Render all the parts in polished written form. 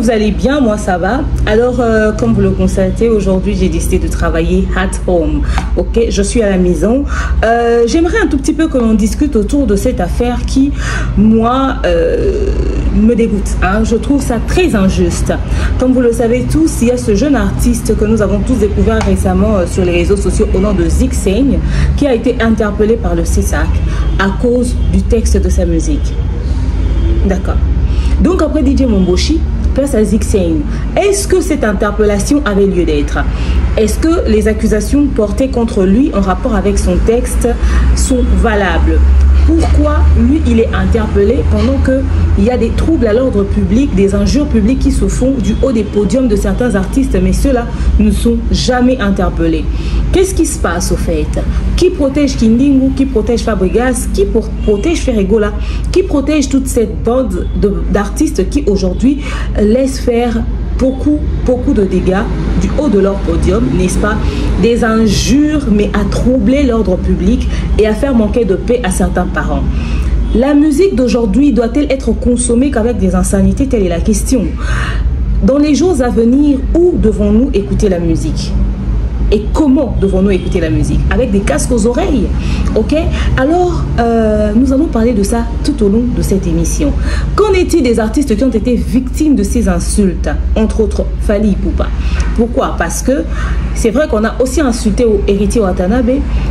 vous allez bien, moi ça va. Alors, comme vous le constatez, aujourd'hui j'ai décidé de travailler at home. Ok, je suis à la maison. J'aimerais un tout petit peu que l'on discute autour de cette affaire qui, moi, me dégoûte. Hein. Je trouve ça très injuste. Comme vous le savez tous, il y a ce jeune artiste que nous avons tous découvert récemment sur les réseaux sociaux au nom de Zixane, qui a été interpellé par le CESAC à cause du texte de sa musique. D'accord. Donc après DJ Momboshi, place à Zixane. Est-ce que cette interpellation avait lieu d'être? Est-ce que les accusations portées contre lui en rapport avec son texte sont valables? Pourquoi lui, il est interpellé pendant qu'il y a des troubles à l'ordre public, des injures publiques qui se font du haut des podiums de certains artistes, mais ceux-là ne sont jamais interpellés? Qu'est-ce qui se passe au fait? Qui protège Kindingu? Qui protège Fabregas? Qui protège Ferregola? Qui protège toute cette bande d'artistes qui aujourd'hui laissent faire beaucoup de dégâts du haut de leur podium, n'est-ce pas? Des injures, mais à troubler l'ordre public et à faire manquer de paix à certains parents. La musique d'aujourd'hui doit-elle être consommée qu'avec des insanités? Telle est la question. Dans les jours à venir, où devons-nous écouter la musique? Et comment devons-nous écouter la musique? Avec des casques aux oreilles. Ok? Alors, nous allons parler de ça tout au long de cette émission. Qu'en est-il des artistes qui ont été victimes de ces insultes? Entre autres, Fally Ipupa. Pourquoi? Parce que c'est vrai qu'on a aussi insulté au héritier Watanabe,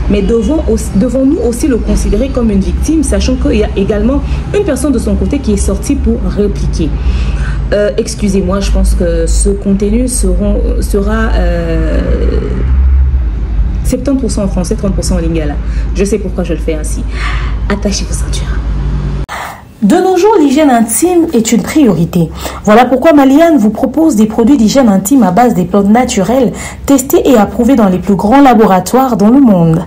mais devons-nous aussi le considérer comme une victime, sachant qu'il y a également une personne de son côté qui est sortie pour répliquer. Excusez-moi, je pense que ce contenu sera 70% en français, 30% en lingala. Je sais pourquoi je le fais ainsi. Attachez vos ceintures. De nos jours, l'hygiène intime est une priorité. Voilà pourquoi Maliane vous propose des produits d'hygiène intime à base des plantes naturelles testés et approuvés dans les plus grands laboratoires dans le monde.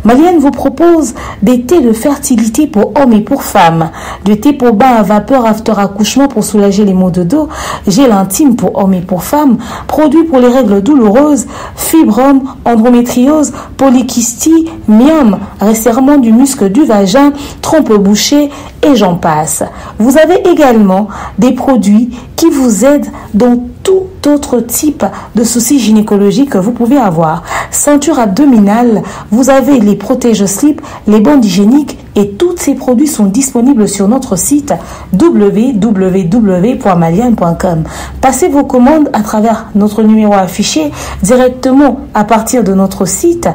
Maliane vous propose des thés de fertilité pour hommes et pour femmes, des thés pour bain à vapeur after accouchement pour soulager les maux de dos, gel intime pour hommes et pour femmes, produits pour les règles douloureuses, fibrome, endométriose, polykystie, myome, resserrement du muscle du vagin, trompe bouchée et j'en passe. Vous avez également des produits qui vous aident dans tout autre type de soucis gynécologiques que vous pouvez avoir. Ceinture abdominale, vous avez les protège-slip, les bandes hygiéniques et tous ces produits sont disponibles sur notre site www.maliane.com. Passez vos commandes à travers notre numéro affiché directement à partir de notre site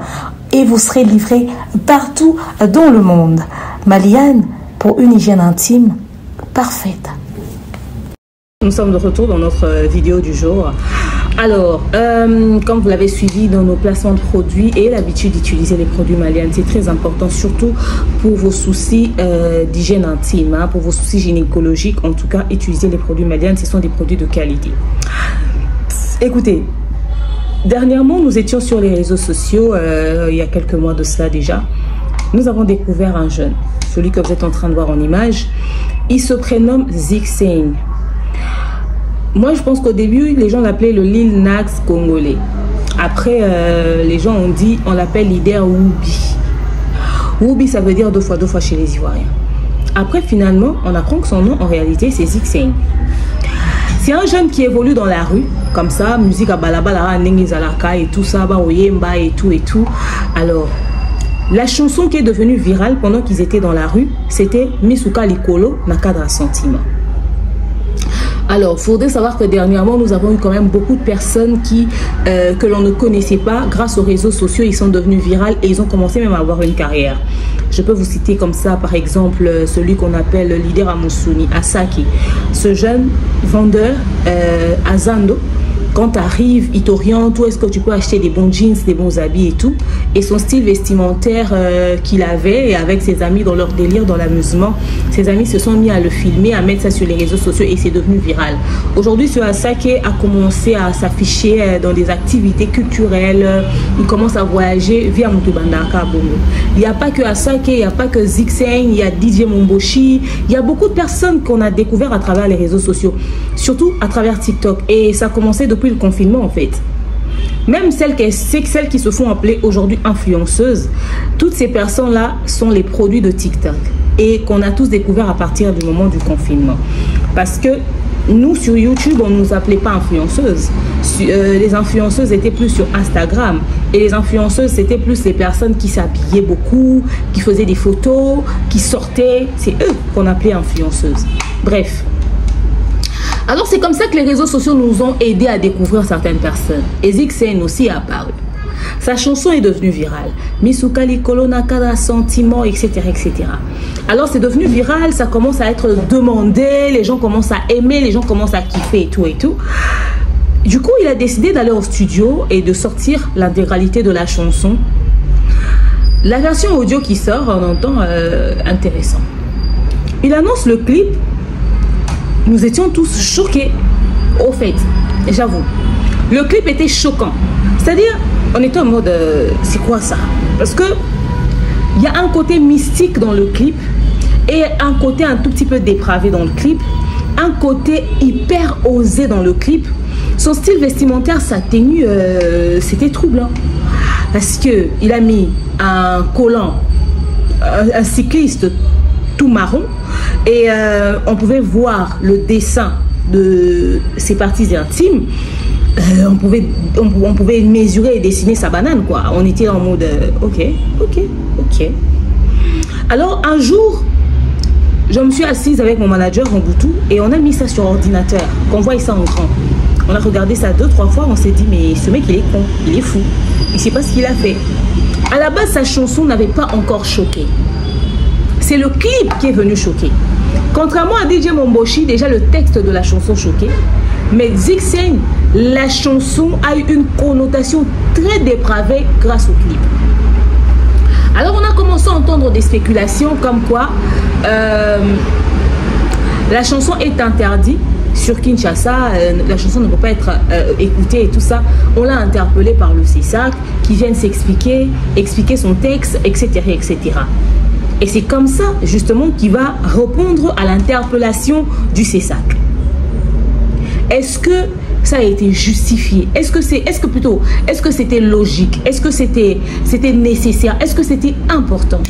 et vous serez livré partout dans le monde. Maliane, pour une hygiène intime parfaite. Nous sommes de retour dans notre vidéo du jour. Alors, comme vous l'avez suivi dans nos placements de produits et l'habitude d'utiliser les produits Maliane, c'est très important, surtout pour vos soucis d'hygiène intime, hein, pour vos soucis gynécologiques. En tout cas, utilisez les produits Maliane, ce sont des produits de qualité. Écoutez, dernièrement, nous étions sur les réseaux sociaux, il y a quelques mois de cela déjà. Nous avons découvert un jeune, celui que vous êtes en train de voir en image. Il se prénomme Zixane. Moi, je pense qu'au début, les gens l'appelaient le Lil Nas congolais. Après, les gens ont dit, on l'appelle leader Woubi. Woubi, ça veut dire deux fois chez les Ivoiriens. Après, finalement, on apprend que son nom, en réalité, c'est Zixane. C'est un jeune qui évolue dans la rue, comme ça, musique à balabala, nengizalaka et tout ça, oyemba et tout. Alors, la chanson qui est devenue virale pendant qu'ils étaient dans la rue, c'était Misuka Likolo, Nakadra Sentiment. Alors, il faudrait savoir que dernièrement, nous avons eu quand même beaucoup de personnes que l'on ne connaissait pas. Grâce aux réseaux sociaux, ils sont devenus virales et ils ont commencé même à avoir une carrière. Je peux vous citer comme ça, par exemple, celui qu'on appelle le leader Amusuni, Asaki. Ce jeune vendeur à Zando, quand tu arrives, il t'oriente où est-ce que tu peux acheter des bons jeans, des bons habits et tout. Et son style vestimentaire qu'il avait, et avec ses amis dans leur délire, dans l'amusement, ses amis se sont mis à le filmer, à mettre ça sur les réseaux sociaux et c'est devenu viral. Aujourd'hui, ce Asake a commencé à s'afficher dans des activités culturelles. Il commence à voyager via Mutubandaka Bongo. Il n'y a pas que Asake, il n'y a pas que Zixane, il y a DJ Momboshi. Il y a beaucoup de personnes qu'on a découvert à travers les réseaux sociaux, surtout à travers TikTok. Et ça a commencé depuis le confinement en fait. Même celles qui se font appeler aujourd'hui influenceuses, toutes ces personnes-là sont les produits de TikTok et qu'on a tous découvert à partir du moment du confinement. Parce que nous, sur YouTube, on ne nous appelait pas influenceuses. Les influenceuses étaient plus sur Instagram. Et les influenceuses, c'était plus les personnes qui s'habillaient beaucoup, qui faisaient des photos, qui sortaient. C'est eux qu'on appelait influenceuses. Bref. Alors, c'est comme ça que les réseaux sociaux nous ont aidés à découvrir certaines personnes. Et Zixen aussi est apparu. Sa chanson est devenue virale. Misukali Kolona Kada Sentiment, etc., etc. Alors, c'est devenu viral, ça commence à être demandé, les gens commencent à aimer, les gens commencent à kiffer et tout et tout. Du coup, il a décidé d'aller au studio et de sortir l'intégralité de la chanson. La version audio qui sort, on entend intéressant. Il annonce le clip. Nous étions tous choqués. Au fait, j'avoue, le clip était choquant. C'est-à-dire, on était en mode, c'est quoi ça? Parce que il y a un côté mystique dans le clip et un côté un tout petit peu dépravé dans le clip, un côté hyper osé dans le clip. Son style vestimentaire, sa tenue, c'était troublant. Parce qu'il a mis un collant, un cycliste tout marron, et on pouvait voir le dessin de ses parties intimes. On pouvait mesurer et dessiner sa banane, quoi. On était en mode ok. Alors un jour, je me suis assise avec mon manager Mobutu et on a mis ça sur ordinateur, qu'on voit ça en grand. On a regardé ça 2-3 fois, on s'est dit mais ce mec il est con, il est fou, il sait pas ce qu'il a fait. À la base sa chanson n'avait pas encore choqué. C'est le clip qui est venu choquer. Contrairement à DJ Momboshi, déjà le texte de la chanson choquait. Mais Zixen, la chanson a eu une connotation très dépravée grâce au clip. Alors on a commencé à entendre des spéculations comme quoi la chanson est interdite sur Kinshasa, la chanson ne peut pas être écoutée et tout ça. On l'a interpellé par le CESAC qui viennent s'expliquer, expliquer son texte, etc. etc. Et c'est comme ça justement qu'il va répondre à l'interpellation du CESAC. Est-ce que ça a été justifié? Est-ce que c'était logique? Est-ce que c'était nécessaire? Est-ce que c'était important?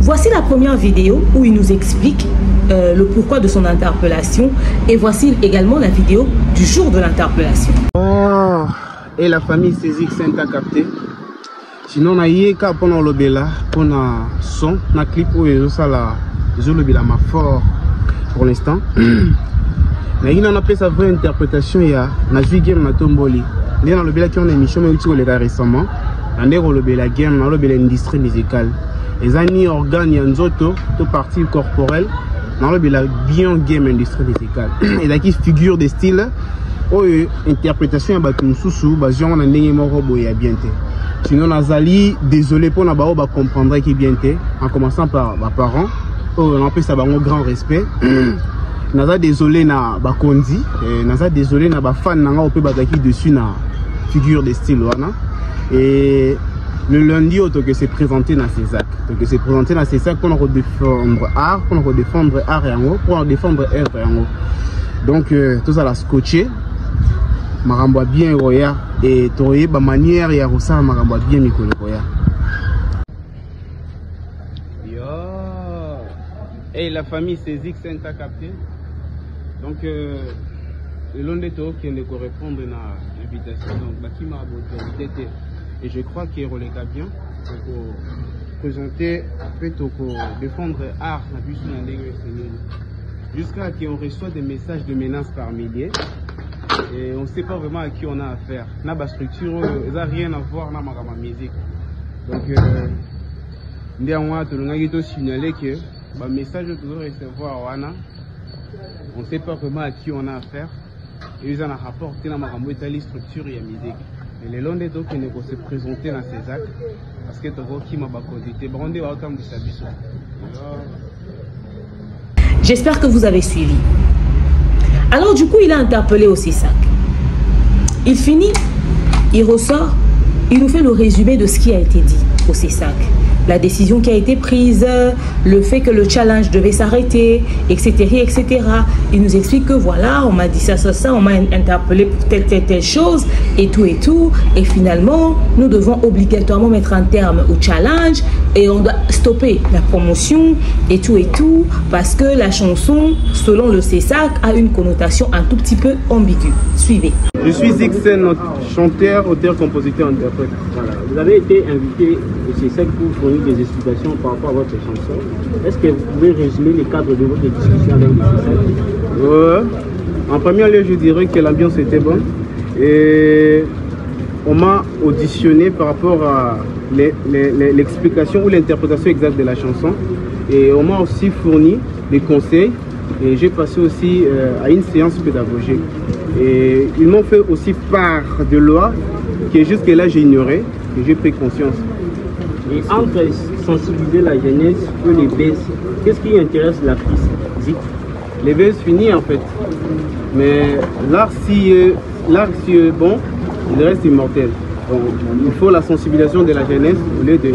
Voici la première vidéo où il nous explique le pourquoi de son interpellation. Et voici également la vidéo du jour de l'interpellation. Oh, et la famille Zixen t'a capté. Sinon, on a eu qu'à prendre le bela, on a son, on a clip où ils ont la, ils ont le bela ma fort pour l'instant. Mais il en a fait sa vraie interprétation. Il y a Nazui Game Matomboli. Il y a le bela qui ont une émission mais aussi récemment. On a le bela game, on a le bela industrie musicale. Les années organes, il y a une autre partie corporelle. On a le bela bien game industrie musicale. Et là qui figure des styles. Oh, interprétation à Batumsusu, Bazion, on a un moro boya bien. Sinon, Nazali, désolé pour nous comprendre qui bien été, en commençant par mes parents. On a ça un grand respect. Naza désolé na Bakondi, Naza désolé na fan nanga on peut bataki dessus na figure de style wana. Et le lundi auto que c'est présenté dans ces actes, donc c'est présenté dans ces actes pour nous défendre art, pour nous défendre art et en pour nous défendre art et en. Donc tout ça la scotché. Maramba bien roya et toye ba manière ya rosa maramba bien mikolo roya. Yo. Et la famille Zixen t'a capté. Donc le long des temps qui ne correspondent à l'invitation donc Bakima abonné et je crois qu'il relève bien pour présenter fait pour défendre art la bus jusqu'à ce qu'on reçoit des messages de menaces par milliers. Et on ne sait pas vraiment à qui on a affaire. La structure n'a rien à voir avec ma musique. Donc, on a signalé que le message que nous recevoir, on ne sait pas vraiment à qui on a affaire. Et ils ont rapporté dans ma structure et la musique. Mais les longs des temps qui ne se présenter dans ces actes, parce que tu vois qui m'a condité. J'espère que vous avez suivi. Alors du coup, il a interpellé au CESAC. Il finit, il ressort, il nous fait le résumé de ce qui a été dit au CESAC. la décision qui a été prise, le fait que le challenge devait s'arrêter, etc., etc. Il nous explique que voilà, on m'a dit ça, on m'a interpellé pour telle chose, et tout, et finalement, nous devons obligatoirement mettre un terme au challenge, et on doit stopper la promotion, et tout, parce que la chanson, selon le CESAC, a une connotation un tout petit peu ambiguë. Suivez. Je suis Zixen, chanteur, auteur, compositeur, interprète. Voilà. Vous avez été invité au CESAC pour fournir des explications par rapport à votre chanson. Est-ce que vous pouvez résumer les cadres de votre discussion avec le CESAC? En premier lieu, je dirais que l'ambiance était bonne. Et on m'a auditionné par rapport à l'explication ou l'interprétation exacte de la chanson. Et on m'a aussi fourni des conseils. Et j'ai passé aussi à une séance pédagogique. Et ils m'ont fait aussi part de lois que jusque-là j'ignorais, que j'ai pris conscience. Et entre sensibiliser la jeunesse et les baisses, qu'est-ce qui intéresse l'artiste? Les baisses finis en fait. Mais l'art si est bon, il reste immortel. Donc, il faut la sensibilisation de la jeunesse au lieu de...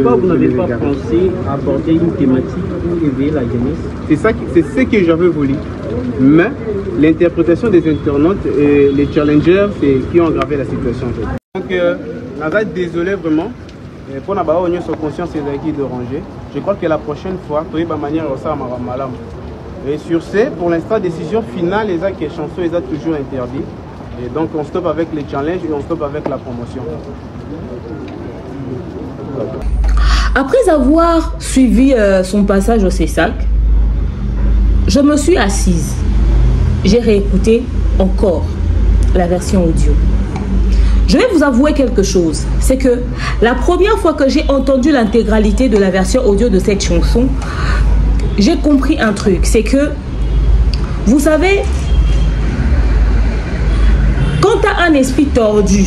Pourquoi vous n'avez pas pensé à aborder une thématique pour éveiller la jeunesse? C'est ce que j'avais voulu. Mais l'interprétation des internautes et les challengers, c'est qui ont aggravé la situation. En fait. Donc, désolé vraiment. Pour la union sur conscience et d'acquis de ranger. Je crois que la prochaine fois, tu vas manière ça malam. Et sur ce, pour l'instant, décision finale, les actes et chansons, ils ont toujours interdit. Et donc on stoppe avec les challenges et on stoppe avec la promotion. Après avoir suivi son passage au CESAC, je me suis assise. J'ai réécouté encore la version audio. Je vais vous avouer quelque chose. C'est que la première fois que j'ai entendu l'intégralité de la version audio de cette chanson, j'ai compris un truc. C'est que, vous savez, quand tu as un esprit tordu,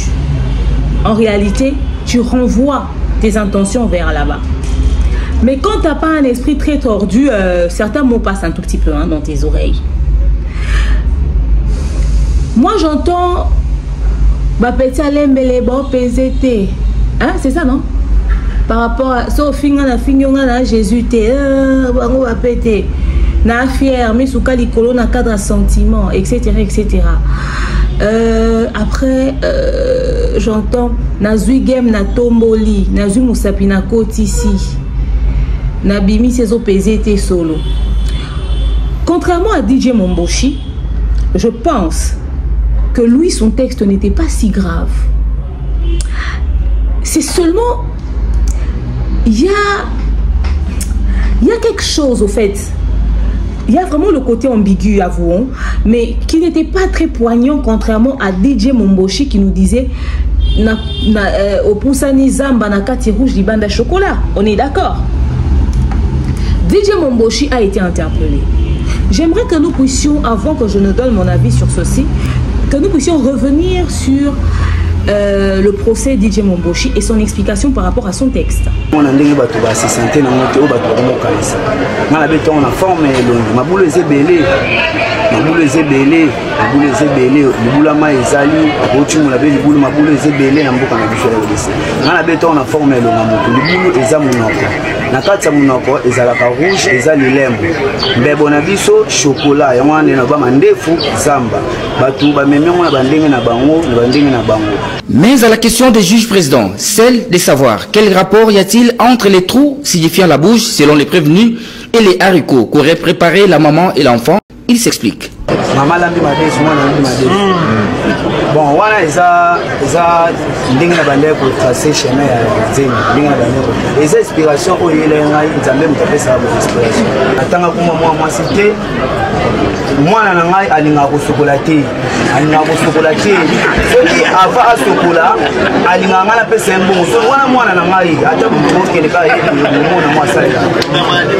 en réalité, tu renvoies tes intentions vers là-bas. Mais quand tu n'as pas un esprit très tordu, certains mots passent un tout petit peu dans tes oreilles. Moi, j'entends... c'est ça, non? Par rapport à... Jésus, na fier, mais sous calicolo, na cadre sentiment, etc., etc. Après, j'entends Nazui game na tomboli, Nazui musapi na kotisi, na bimi sezo PZT solo. Contrairement à DJ Momboshi, je pense que lui, son texte n'était pas si grave. C'est seulement, il y a quelque chose au fait. Il y a vraiment le côté ambigu, avouons, mais qui n'était pas très poignant, contrairement à DJ Momboshi qui nous disait au Poussani Zamba na kati rouge di banda chocolat. On est d'accord. DJ Momboshi a été interpellé. J'aimerais que nous puissions, avant que je ne donne mon avis sur ceci, que nous puissions revenir sur le procès DJ Momboshi et son explication par rapport à son texte. On a dit que tu vas se sentir dans le monde, tu vas te faire. On a formé ma boule est belée, ma boule est belée, ma boule est belée, le boule ma est sali, au-dessus de la belle boule, ma boule est belée, on a dit on a formé le boule est à mon na kati ya munoko ezalaka rouge ezali lembo mbebo na biso chocolat ya mwana na ba mandefu zamba batu ba memengo na bandenge na bango na bandenge na bango. Mais à la question des juges présidents, celle de savoir quel rapport y a-t-il entre les trous signifiant la bouche selon les prévenus et les haricots qu'auraient préparé la maman et l'enfant, il s'explique. Maman lambi madesi mwana lambi madesi. Bon, wana eza ndenge na bande ko tracer chemin ya zeni, ndenge na bande ko. Eza inspiration o yele ngai nzambe mutapesa ba inspiration. Atanga kuma mwa cité mwana na ngai alinga ko sokola te. Alinga ko sokola te. Soki ava asokola alinga ngala pesa mbongo. So mwana na ngai ata mutu ke leka mona mwa sala.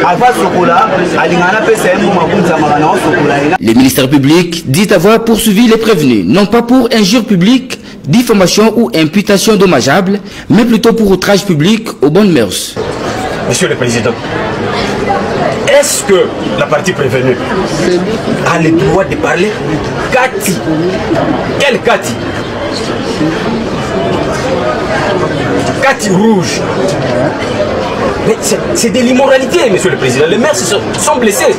Ava sokola alinga na pesa mbongo makunza magana sokola. Le ministère public dit avoir poursuivi les prévenus, non pas pour injure publique, diffamation ou imputation dommageable, mais plutôt pour outrage public aux bonnes mœurs. Monsieur le Président, est-ce que la partie prévenue a le droit de parler? Cathy, quelle Cathy? Kati rouge. Mais c'est de l'immoralité, monsieur le président. Les maires sont blessés.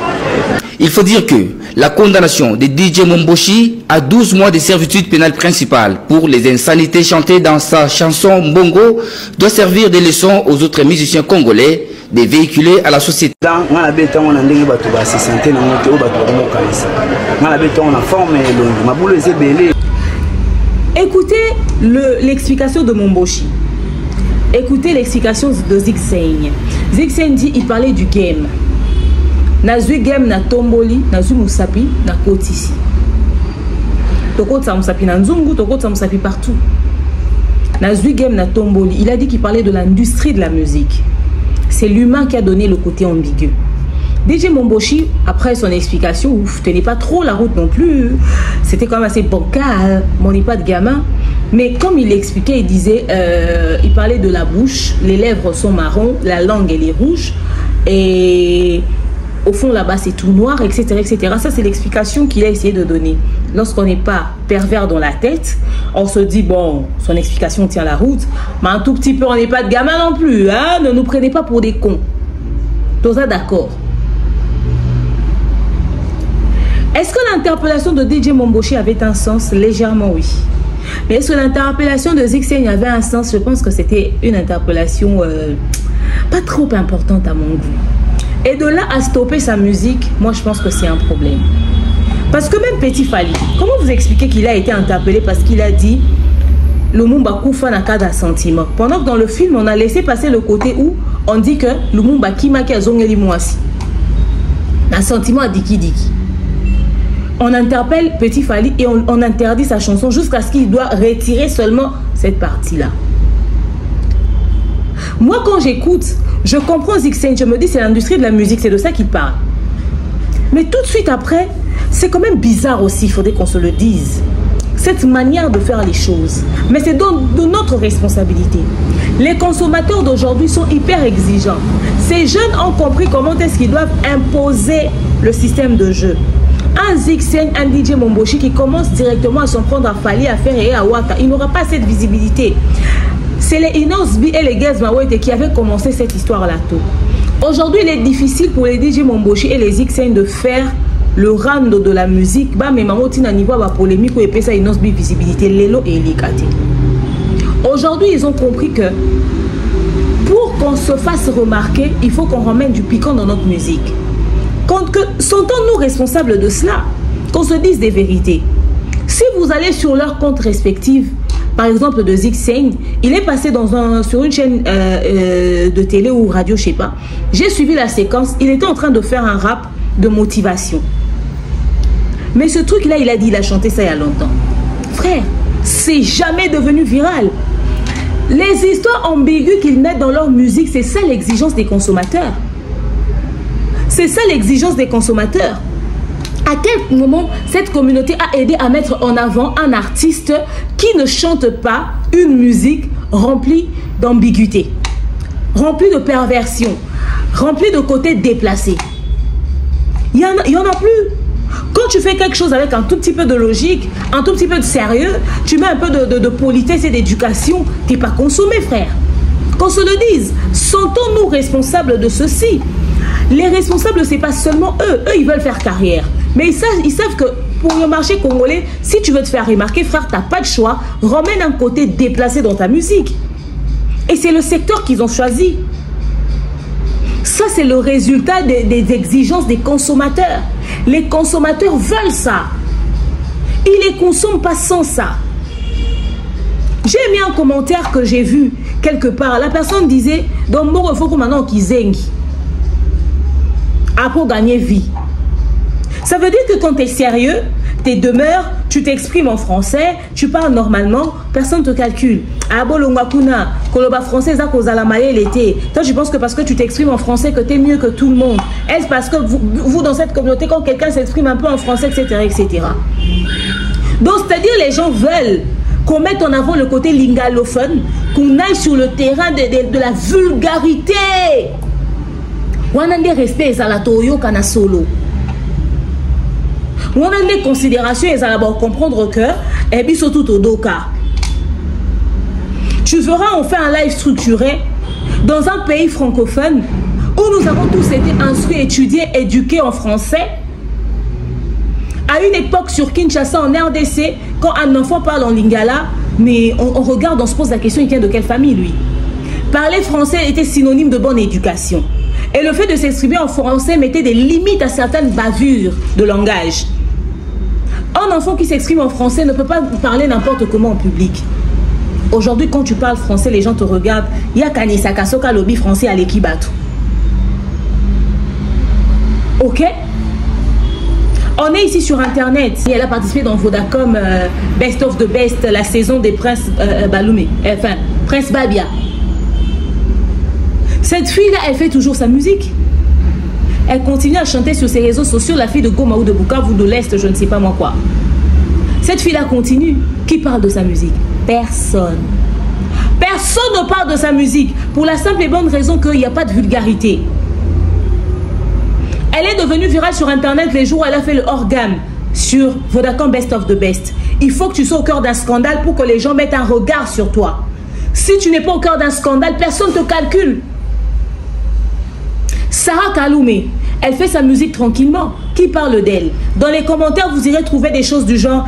Il faut dire que la condamnation de DJ Momboshi à 12 mois de servitude pénale principale pour les insanités chantées dans sa chanson Mbongo doit servir de leçon aux autres musiciens congolais de véhiculer à la société. Écoutez l'explication de Momboshi. Écoutez l'explication de Zixeng. Zixeng dit il parlait du game. Nazui game na tomboli, nazui musapi na kotisi. Tokota musapi na nzungu, tokota musapi partout. Nazui game na tomboli. Il a dit qu'il parlait de l'industrie de la musique. C'est l'humain qui a donné le côté ambigu. DJ Momboshi, après son explication, ouf, tenait pas trop la route non plus. C'était quand même assez bancal, on n'est pas de gamin. Mais comme il expliquait, il disait, il parlait de la bouche, les lèvres sont marron, la langue elle est rouge, et au fond là-bas c'est tout noir, etc., etc. Ça c'est l'explication qu'il a essayé de donner. Lorsqu'on n'est pas pervers dans la tête, on se dit bon, son explication tient la route, mais un tout petit peu on n'est pas de gamin non plus, hein? Ne nous prenez pas pour des cons. Tout ça d'accord. Est-ce que l'interpellation de DJ Momboshi avait un sens? Légèrement oui. Mais est-ce que l'interpellation de Zixeng avait un sens? Je pense que c'était une interpellation pas trop importante à mon goût. Et de là à stopper sa musique, moi je pense que c'est un problème. Parce que même Petit Fally, comment vous expliquez qu'il a été interpellé parce qu'il a dit Lumumba Koufa n'a qu'à d'un sentiment. Pendant que dans le film, on a laissé passer le côté où on dit que Lumumba Kimaki a zongeli moisi. Un sentiment à Diki Diki. On interpelle Petit Fally et on interdit sa chanson jusqu'à ce qu'il doit retirer seulement cette partie-là. Moi, quand j'écoute, je comprends Zixeng, je me dis c'est l'industrie de la musique, c'est de ça qu'il parle. Mais tout de suite après, c'est quand même bizarre aussi, il faudrait qu'on se le dise. Cette manière de faire les choses. Mais c'est de notre responsabilité. Les consommateurs d'aujourd'hui sont hyper exigeants. Ces jeunes ont compris comment est-ce qu'ils doivent imposer le système de jeu. Un Zixeng, un DJ Momboshi qui commence directement à s'en prendre à Fally, à faire et à Waka, il n'aura pas cette visibilité. C'est les Inosbi et les Gaz Mawete qui avaient commencé cette histoire-là tôt. Aujourd'hui, il est difficile pour les DJ Momboshi et les Zixeng de faire le rando de la musique. Bah, mais maman, tu as niveau à polémique ou épée ça Inosbi visibilité, Lelo et Elikate. Aujourd'hui, ils ont compris que pour qu'on se fasse remarquer, il faut qu'on ramène du piquant dans notre musique. Sentons-nous responsables de cela, qu'on se dise des vérités. Si vous allez sur leurs comptes respectifs, par exemple de Zixeng, il est passé sur une chaîne de télé ou radio, je sais pas. J'ai suivi la séquence, il était en train de faire un rap de motivation. Mais ce truc-là, il a dit, il a chanté ça il y a longtemps. Frère, c'est jamais devenu viral. Les histoires ambiguës qu'ils mettent dans leur musique, c'est ça l'exigence des consommateurs. C'est ça l'exigence des consommateurs. À quel moment cette communauté a aidé à mettre en avant un artiste qui ne chante pas une musique remplie d'ambiguïté, remplie de perversion, remplie de côtés déplacés? Il y en a plus. Quand tu fais quelque chose avec un tout petit peu de logique, un tout petit peu de sérieux, tu mets un peu de politesse et d'éducation, tu n'es pas consommé, frère. Qu'on se le dise, sentons-nous responsables de ceci. Les responsables, ce n'est pas seulement eux. Eux, ils veulent faire carrière. Mais ils savent que pour le marché congolais, si tu veux te faire remarquer, frère, tu n'as pas de choix. Ramène un côté déplacé dans ta musique. Et c'est le secteur qu'ils ont choisi. Ça, c'est le résultat des exigences des consommateurs. Les consommateurs veulent ça. Ils ne les consomment pas sans ça. J'ai mis un commentaire que j'ai vu quelque part. La personne disait, dans mon il faut que maintenant qu'ils zengi. Pour gagner vie. Ça veut dire que quand tu es sérieux, tu demeures, tu t'exprimes en français, tu parles normalement, personne ne te calcule. Français, toi, je pense que parce que tu t'exprimes en français que tu es mieux que tout le monde. Est-ce parce que vous dans cette communauté, quand quelqu'un s'exprime un peu en français, etc., etc. Donc, c'est-à-dire les gens veulent qu'on mette en avant le côté lingalophone, qu'on aille sur le terrain de la vulgarité. On a des respects à la toyo kana solo. On a des considérations et à comprendre que et puis surtout au doka. Tu verras, on fait un live structuré dans un pays francophone où nous avons tous été instruits, étudiés, éduqués en français. À une époque sur Kinshasa, en RDC, quand un enfant parle en lingala, mais on regarde, on se pose la question, il vient de quelle famille lui? Parler français était synonyme de bonne éducation. Et le fait de s'exprimer en français mettait des limites à certaines bavures de langage. Un enfant qui s'exprime en français ne peut pas parler n'importe comment en public. Aujourd'hui, quand tu parles français, les gens te regardent. Il y a Kanisa Kasoka lobby français à l'équibatu. Ok? On est ici sur Internet. Elle a participé dans Vodacom Best of the Best, la saison des Princes Baloumé. Enfin, Prince Babia. Cette fille-là, elle fait toujours sa musique. Elle continue à chanter sur ses réseaux sociaux, la fille de Goma ou de Bukavu, de l'Est, je ne sais pas moi quoi. Cette fille-là continue. Qui parle de sa musique? Personne. Personne ne parle de sa musique. Pour la simple et bonne raison qu'il n'y a pas de vulgarité. Elle est devenue virale sur Internet les jours où elle a fait le hors-gamme sur Vodacom Best of the Best. Il faut que tu sois au cœur d'un scandale pour que les gens mettent un regard sur toi. Si tu n'es pas au cœur d'un scandale, personne ne te calcule. Sarah Kaloumé, elle fait sa musique tranquillement. Qui parle d'elle? Dans les commentaires, vous irez trouver des choses du genre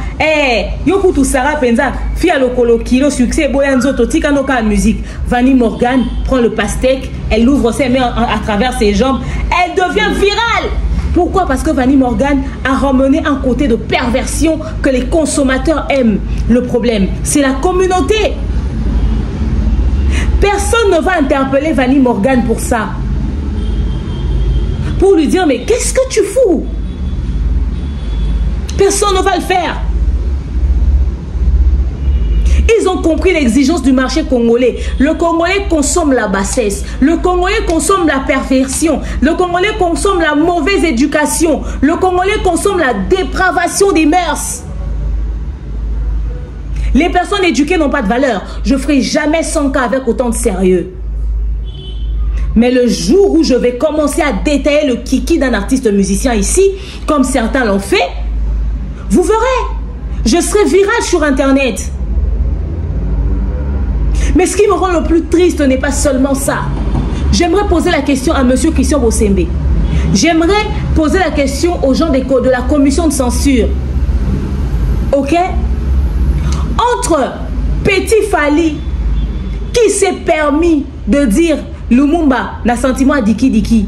Yokutu Sarah Penza, fia lokolo kilo succès, boyanzo totika noka musique. Vanny Morgan prend le pastèque, elle ouvre ses mains à travers ses jambes, elle devient virale. Pourquoi? Parce que Vanny Morgan a ramené un côté de perversion que les consommateurs aiment. Le problème, c'est la communauté. Personne ne va interpeller Vanny Morgan pour ça. Pour lui dire, mais qu'est-ce que tu fous? Personne ne va le faire. Ils ont compris l'exigence du marché congolais. Le Congolais consomme la bassesse. Le Congolais consomme la perversion. Le Congolais consomme la mauvaise éducation. Le Congolais consomme la dépravation des mœurs. Les personnes éduquées n'ont pas de valeur. Je ne ferai jamais 100 cas avec autant de sérieux. Mais le jour où je vais commencer à détailler le kiki d'un artiste musicien ici, comme certains l'ont fait, vous verrez, je serai viral sur Internet. Mais ce qui me rend le plus triste n'est pas seulement ça. J'aimerais poser la question à M. Christian Bosembe. J'aimerais poser la question aux gens de la commission de censure. Ok? Entre Petit Fally, qui s'est permis de dire Lumumba n'a sentiment à Diki,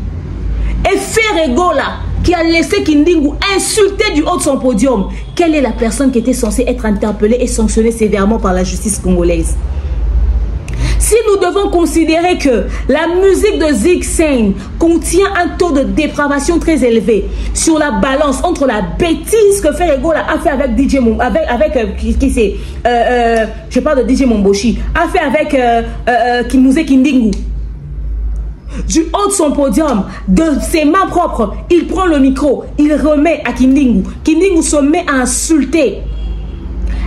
et Ferregola, qui a laissé Kindingu insulter du haut de son podium. Quelle est la personne qui était censée être interpellée et sanctionnée sévèrement par la justice congolaise? Si nous devons considérer que la musique de Zigzane contient un taux de dépravation très élevé sur la balance entre la bêtise que Ferregola a fait avec DJ Momboshi, je parle de DJ Momboshi, a fait avec Kimouze Kindingu, du haut de son podium, de ses mains propres, il prend le micro, il remet à Kindingu. Kindingu se met à insulter.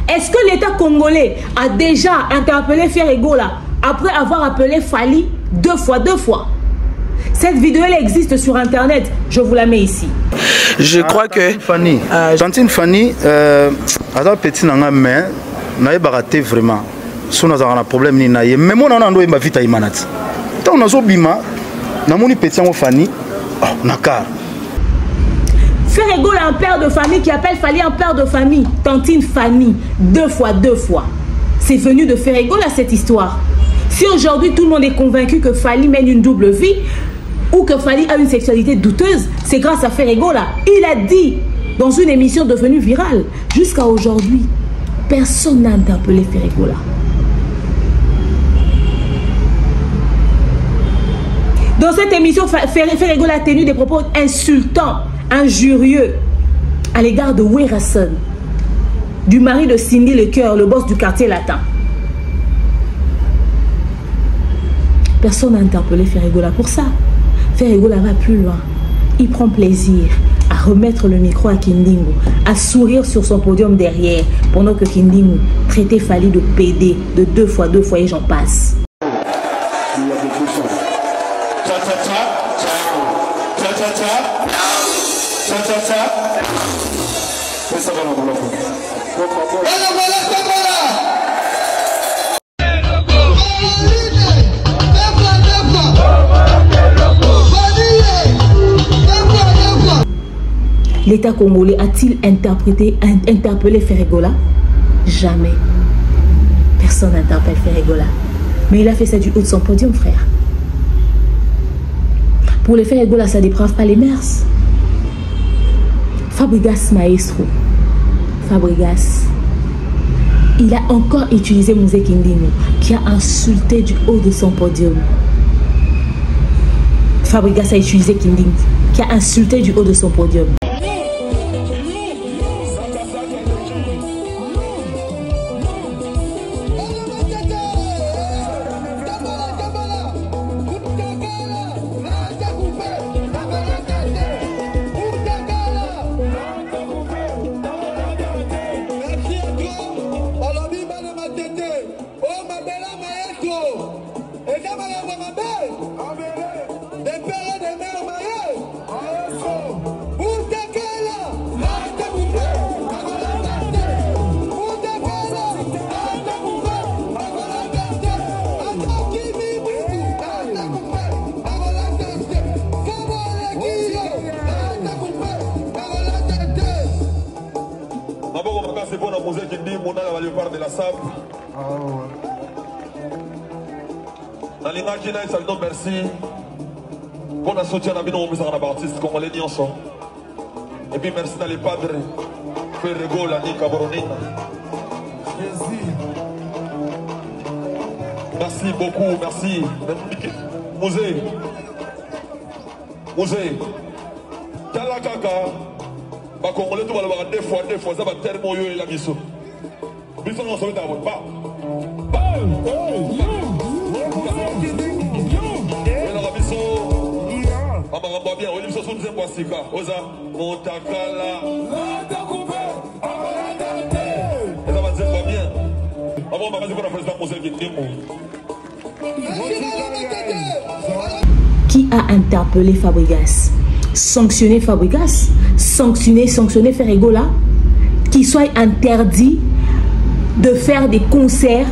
Est-ce que l'État congolais a déjà interpellé Ferregola après avoir appelé Fally deux fois? Cette vidéo, elle existe sur Internet. Je vous la mets ici. Je crois que Fanny, Tantine Fanny, à petit nanga mais n'avait pas raté vraiment. Si on a un problème ni naïe, mais moi on a un vite à Imanat. Tant on a zo bima, na moni petit en Fanny, nakar. Ferregola, un père de famille qui appelle Fally un père de famille. Tantine Fanny, deux fois. C'est venu de Ferregola cette histoire. Si aujourd'hui tout le monde est convaincu que Fally mène une double vie ou que Fally a une sexualité douteuse, c'est grâce à Ferregola. Il a dit dans une émission devenue virale. Jusqu'à aujourd'hui, personne n'a interpellé Ferregola. Dans cette émission, Ferregola a tenu des propos insultants, injurieux à l'égard de Werason, du mari de Cindy Lecoeur, le boss du quartier latin. Personne n'a interpellé Ferregola pour ça. Ferregola va plus loin. Il prend plaisir à remettre le micro à Kindingu, à sourire sur son podium derrière, pendant que Kindingu traitait Fally de PD, de deux fois et j'en passe. l'État congolais a-t-il interpellé Ferregola? Jamais. Personne n'interpelle Ferregola. Mais il a fait ça du haut de son podium, frère. Pour les Ferregola, ça ne déprave pas les mœurs. Fabregas Maestro. Fabregas. Il a encore utilisé Mouzé Kindimo, qui a insulté du haut de son podium. Fabregas a utilisé Kindimo, qui a insulté du haut de son podium. Merci pour la soutien à nos artistes congolais ensemble. Et puis merci à les padres Ferrego, Lani Caboronina. Merci beaucoup, merci. Mouzé. Talakaka. Bah Congolais tout va le voir deux fois, ça va tellement yo et la misso. Biso non sauve ta voix. Pas. Bien, on est sur le Zembouassika, Oza, Montakala. Et ça va dire pas bien. Avant, on va dire qu'on a président Moselle qui est Qui a interpellé Fabregas? Sanctionné Fabregas? Sanctionné Ferregola? Qu'il soit interdit de faire des concerts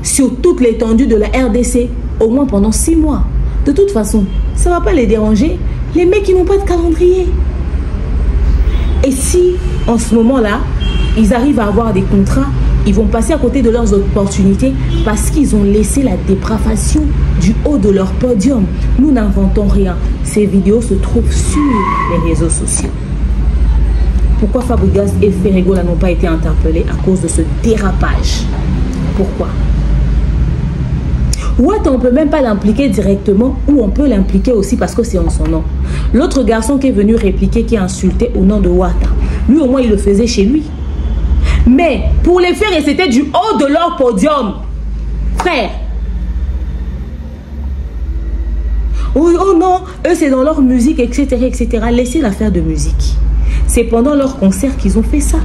sur toute l'étendue de la RDC, au moins pendant 6 mois. De toute façon, ça ne va pas les déranger. Les mecs qui n'ont pas de calendrier. Et si, en ce moment-là, ils arrivent à avoir des contrats, ils vont passer à côté de leurs opportunités parce qu'ils ont laissé la dépravation du haut de leur podium. Nous n'inventons rien. Ces vidéos se trouvent sur les réseaux sociaux. Pourquoi Fabregas et Ferregola n'ont pas été interpellés? À cause de ce dérapage. Pourquoi? Ouattara, on ne peut même pas l'impliquer directement, ou on peut l'impliquer aussi parce que c'est en son nom. L'autre garçon qui est venu répliquer, qui a insulté au nom de Ouattara, lui au moins il le faisait chez lui. Mais pour les faire, et c'était du haut de leur podium. Frère. Oh non, eux c'est dans leur musique, etc. etc. Laissez l'affaire de musique. C'est pendant leur concert qu'ils ont fait ça.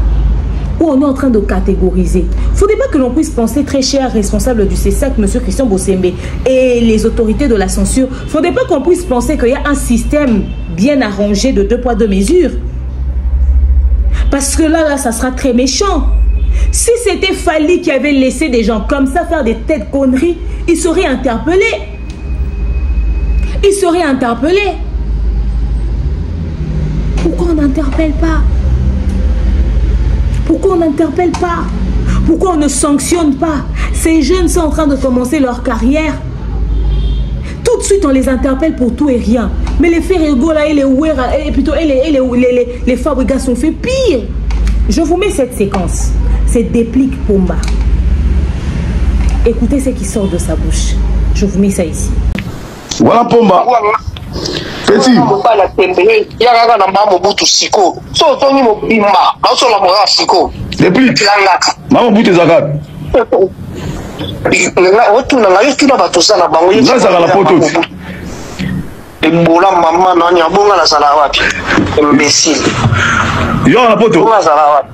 Où on est en train de catégoriser. Il ne faudrait pas que l'on puisse penser, très cher responsable du CESAC, M. Christian Bossembe, et les autorités de la censure, il ne faudrait pas qu'on puisse penser qu'il y a un système bien arrangé de 2 poids 2 mesures. Parce que là, ça sera très méchant. Si c'était Fali qui avait laissé des gens comme ça faire des têtes conneries, il serait interpellé. Il serait interpellé. Pourquoi on n'interpelle pas? Pourquoi on n'interpelle pas? Pourquoi on ne sanctionne pas? Ces jeunes sont en train de commencer leur carrière. Tout de suite, on les interpelle pour tout et rien. Mais les Ferregola et les Ouera, et plutôt les Fabregas sont fait pire. Je vous mets cette séquence. C'est Déplique Pomba. Écoutez ce qui sort de sa bouche. Je vous mets ça ici. Voilà Pomba. Petit. Déplique. Maman Bouté Zakat. Ebola maman na nyabonga na sala wapi imbécile yo na poto bona sala wapi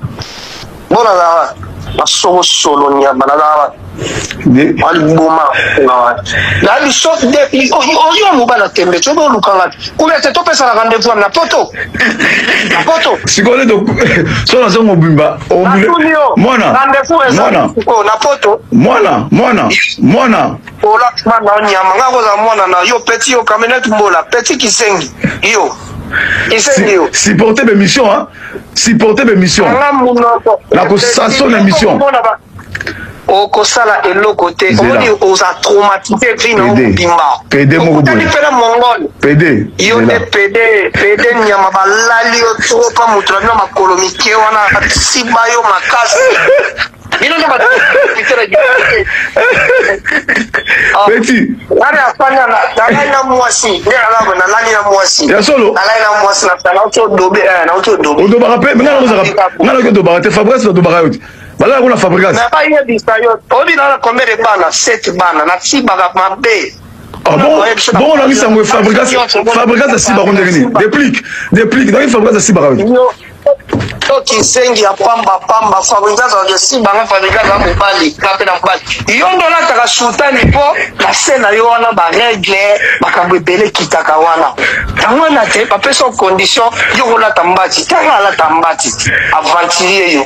bona sala masomo solo nya banana de albuma na li shot de yo mobala tembe to bo lukanga kuya te to pesa na rendez-vous na poto sikole do so na zongo bimba mwana rendez-vous ezana na poto mwana ola mana nyama ngako za mwana na yo petit yo kamenet mbola petit kisengi yo Supporter mes missions, hein. Supporter mes missions. La concentration des missions. Au Kosala et l'autre côté, on a traumatisé Vino Bimba. PD, mon gars. PD. Yo ne PD nyama balali yo trop pas mutrana makolomike wana sibayo makasi. Petit. Nani afanya na mwasi. Ndio na lani na mwasi. Ya solo. Na lani na mwasi na auto dobe na auto dobe. On doit rappeler maintenant on a doba te Fabrice do doba yoti. Bala kuna Fabrice. Na pas hier disayo. Obi na combien de bana 7 bana na tiba ga mabe. Ah bon, on a mis ça Fabrice à Siba on dernier. Déplique. Dans Fabrice à Siba. Toki sengi ya pamba Fabrice za Siba na Fabrice za mobali kapena mobali. Yondo la taka sultani po la scène yo wana ba règle makambo bele kitaka wana. Tango na te pa pesa condition yo la tambati. Tanga la tambati. Aventurier yo.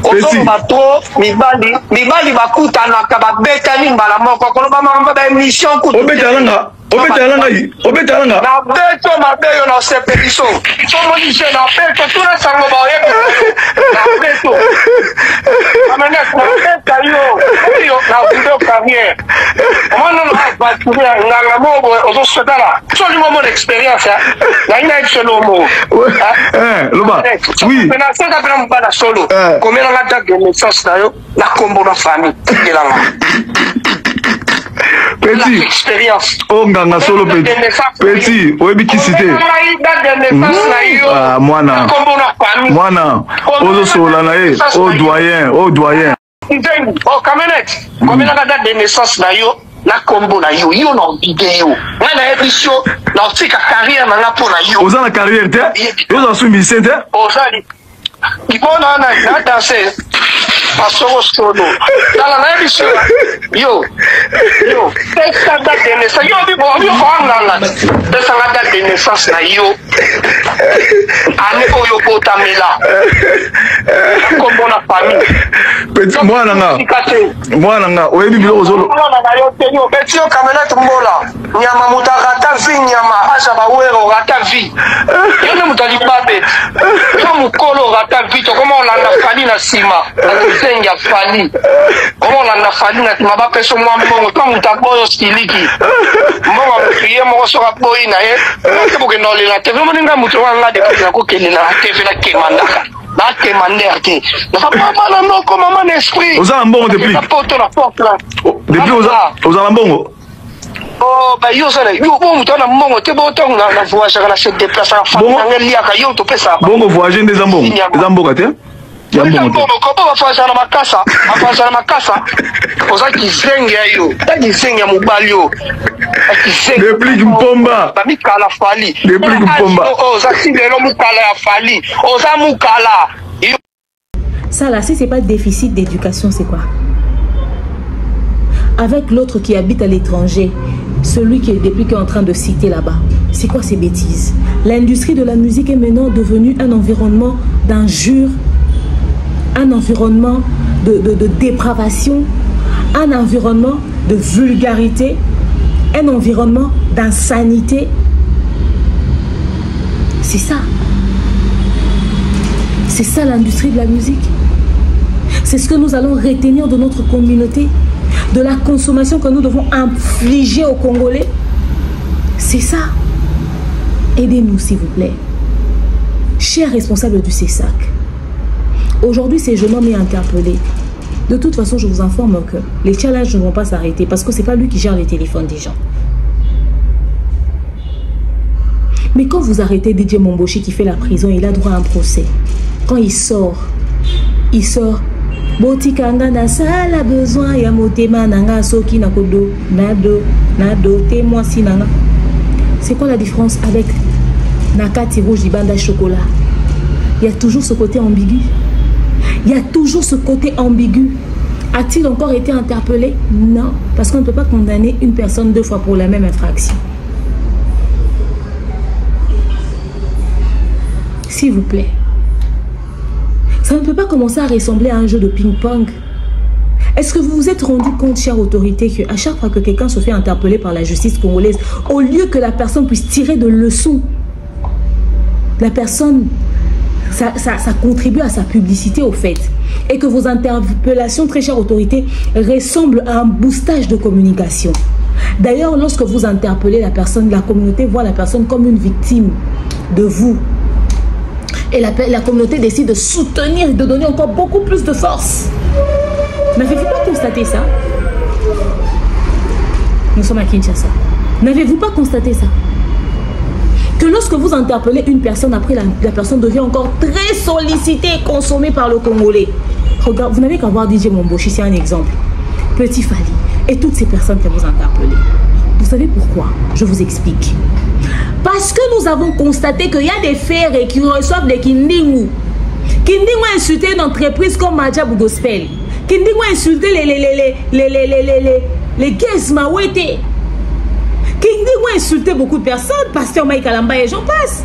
Ozo bato mibali bakuta na kababeta ni mbala moko koloba mamba ba émission kutu. Obetalanga. Na beto mabeyo na sepediso. Somo ni je na beto tout na sango ba yebi. Na beto. Amena na yo na video carrière. Mono na ba tuya nganga mobo ozo sotala. Soli mo expérience na ina solo mo. Loba. Oui. Mais na sanga bana mbana solo. Combien la date de naissance na yo na kombo na famille. Elanga. Petit. Expérience. Oh nganga solo petit. Oyebi ki cité. Ah mwana. Ozo sola na ye. Oh doyen. Oh Kamenet. Combien la date de naissance na yo na kombo na yo na video. Na émission na tika carrière na po na yo. Oza na carrière te? Yo za su musicien te? Ozali. Ibona na danser. Pasoro solo. Dans la émission. Yo. C'est la date de naissance. Yo, c'est la date de naissance na yo. Ane oyo botamela. Comme on a famille. Petit moi nanga. Oyebi bilo ozolo. Petit o Kamenet mbola. Nyama mutarata vi nyama aja ba wero rata vi. Yo ne mutali babe. Yo mukolo rata vi to comment on l'a fali na sima. Sengi afali. Comment on l'a fali na sima ba peso mwa mbongo to mutaboyo skiliki. Mbongo mfiye mo so rapoyi na ye. Ke boke no le na TV mo ninga mutu wanga de ka ko kelina TV na kemandaka. Na kemanderte. Na fa pas na no ko mama n'esprit. Oza mbongo depuis. Depuis oza mbongo. Oh ba yo sala yo bon mutana mbongo te bo to na voyage na se déplacer fa na ngelia ka yo to pesa. Bongo voyager des mbongo. Des mbongo te. Afasana makasa oza kizenga yo kizenga mobali yo Déplique mpomba bamikala fali Déplique mpomba oza singelo mukala ya fali oza mukala. Ça là, si c'est pas déficit d'éducation, c'est quoi? Avec l'autre qui habite à l'étranger, celui qui est depuis en train de citer là-bas, c'est quoi ces bêtises? L'industrie de la musique est maintenant devenue un environnement d'injure, un environnement de dépravation, un environnement de vulgarité, un environnement d'insanité. C'est ça. C'est ça l'industrie de la musique. C'est ce que nous allons retenir de notre communauté, de la consommation que nous devons infliger aux Congolais. C'est ça. Aidez-nous s'il vous plaît. Chers responsables du CESAC, aujourd'hui ces jeunes hommes est interpellé. De toute façon, je vous informe que les challenges ne vont pas s'arrêter parce que ce n'est pas lui qui gère les téléphones des gens. Mais quand vous arrêtez DJ Momboshi qui fait la prison, il a droit à un procès. Quand il sort. Botikanga na sala besoin ya motema nanga soki na kodo nado témoin sinanga. C'est quoi la différence avec Nakati rouge ibanda chocolat? Il y a toujours ce côté ambigu. Il y a toujours ce côté ambigu. A-t-il encore été interpellé? Non, parce qu'on ne peut pas condamner une personne 2 fois pour la même infraction. S'il vous plaît. Ça ne peut pas commencer à ressembler à un jeu de ping-pong. Est-ce que vous vous êtes rendu compte, chère autorité, qu'à chaque fois que quelqu'un se fait interpeller par la justice congolaise, au lieu que la personne puisse tirer de leçons, la personne, ça contribue à sa publicité au fait. Et que vos interpellations, très chère autorité, ressemblent à un boostage de communication. D'ailleurs, lorsque vous interpellez la personne, la communauté voit la personne comme une victime de vous. Et la communauté décide de soutenir et de donner encore beaucoup plus de force. N'avez-vous pas constaté ça? Nous sommes à Kinshasa. N'avez-vous pas constaté ça? Que lorsque vous interpellez une personne, après la personne devient encore très sollicitée et consommée par le Congolais. Regarde, vous n'avez qu'à voir DJ Momboshi, c'est un exemple. Petit Fally et toutes ces personnes que vous interpellez. Vous savez pourquoi? Je vous explique. Parce que nous avons constaté qu'il y a des ferrés qui reçoivent des Kindingu. Kindingu a insulté une entreprise comme Madjab ou Gospel. Kindingu a insulté les Guess Mawete. Kindingu a insulté beaucoup de personnes, Pasteur Mike Alamba et j'en passe.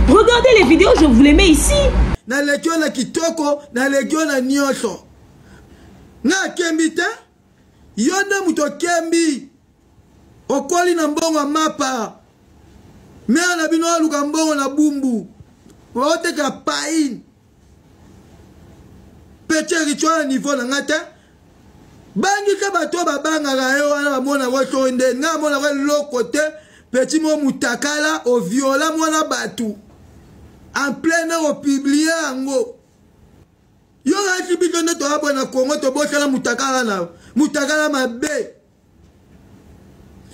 Regardez les vidéos, je vous les mets ici. Na legio na kitoko, na legio na nyoso. Na kembi te, yonde muto kembi. Okoli na mbongo mapa. Mea na bino aluka mbongo na bumbu. Wote ka pain. Peche ritual niveau na ngate. Bangi ka bato babanga gayo wana bamona woto ende. Nga mona we lokote. Petit mo mutakala o viola mona batu. En plein air au publié ango. Yo ga tibito ne to abona Kongo to bosala mutakala na. Mutakala mabe.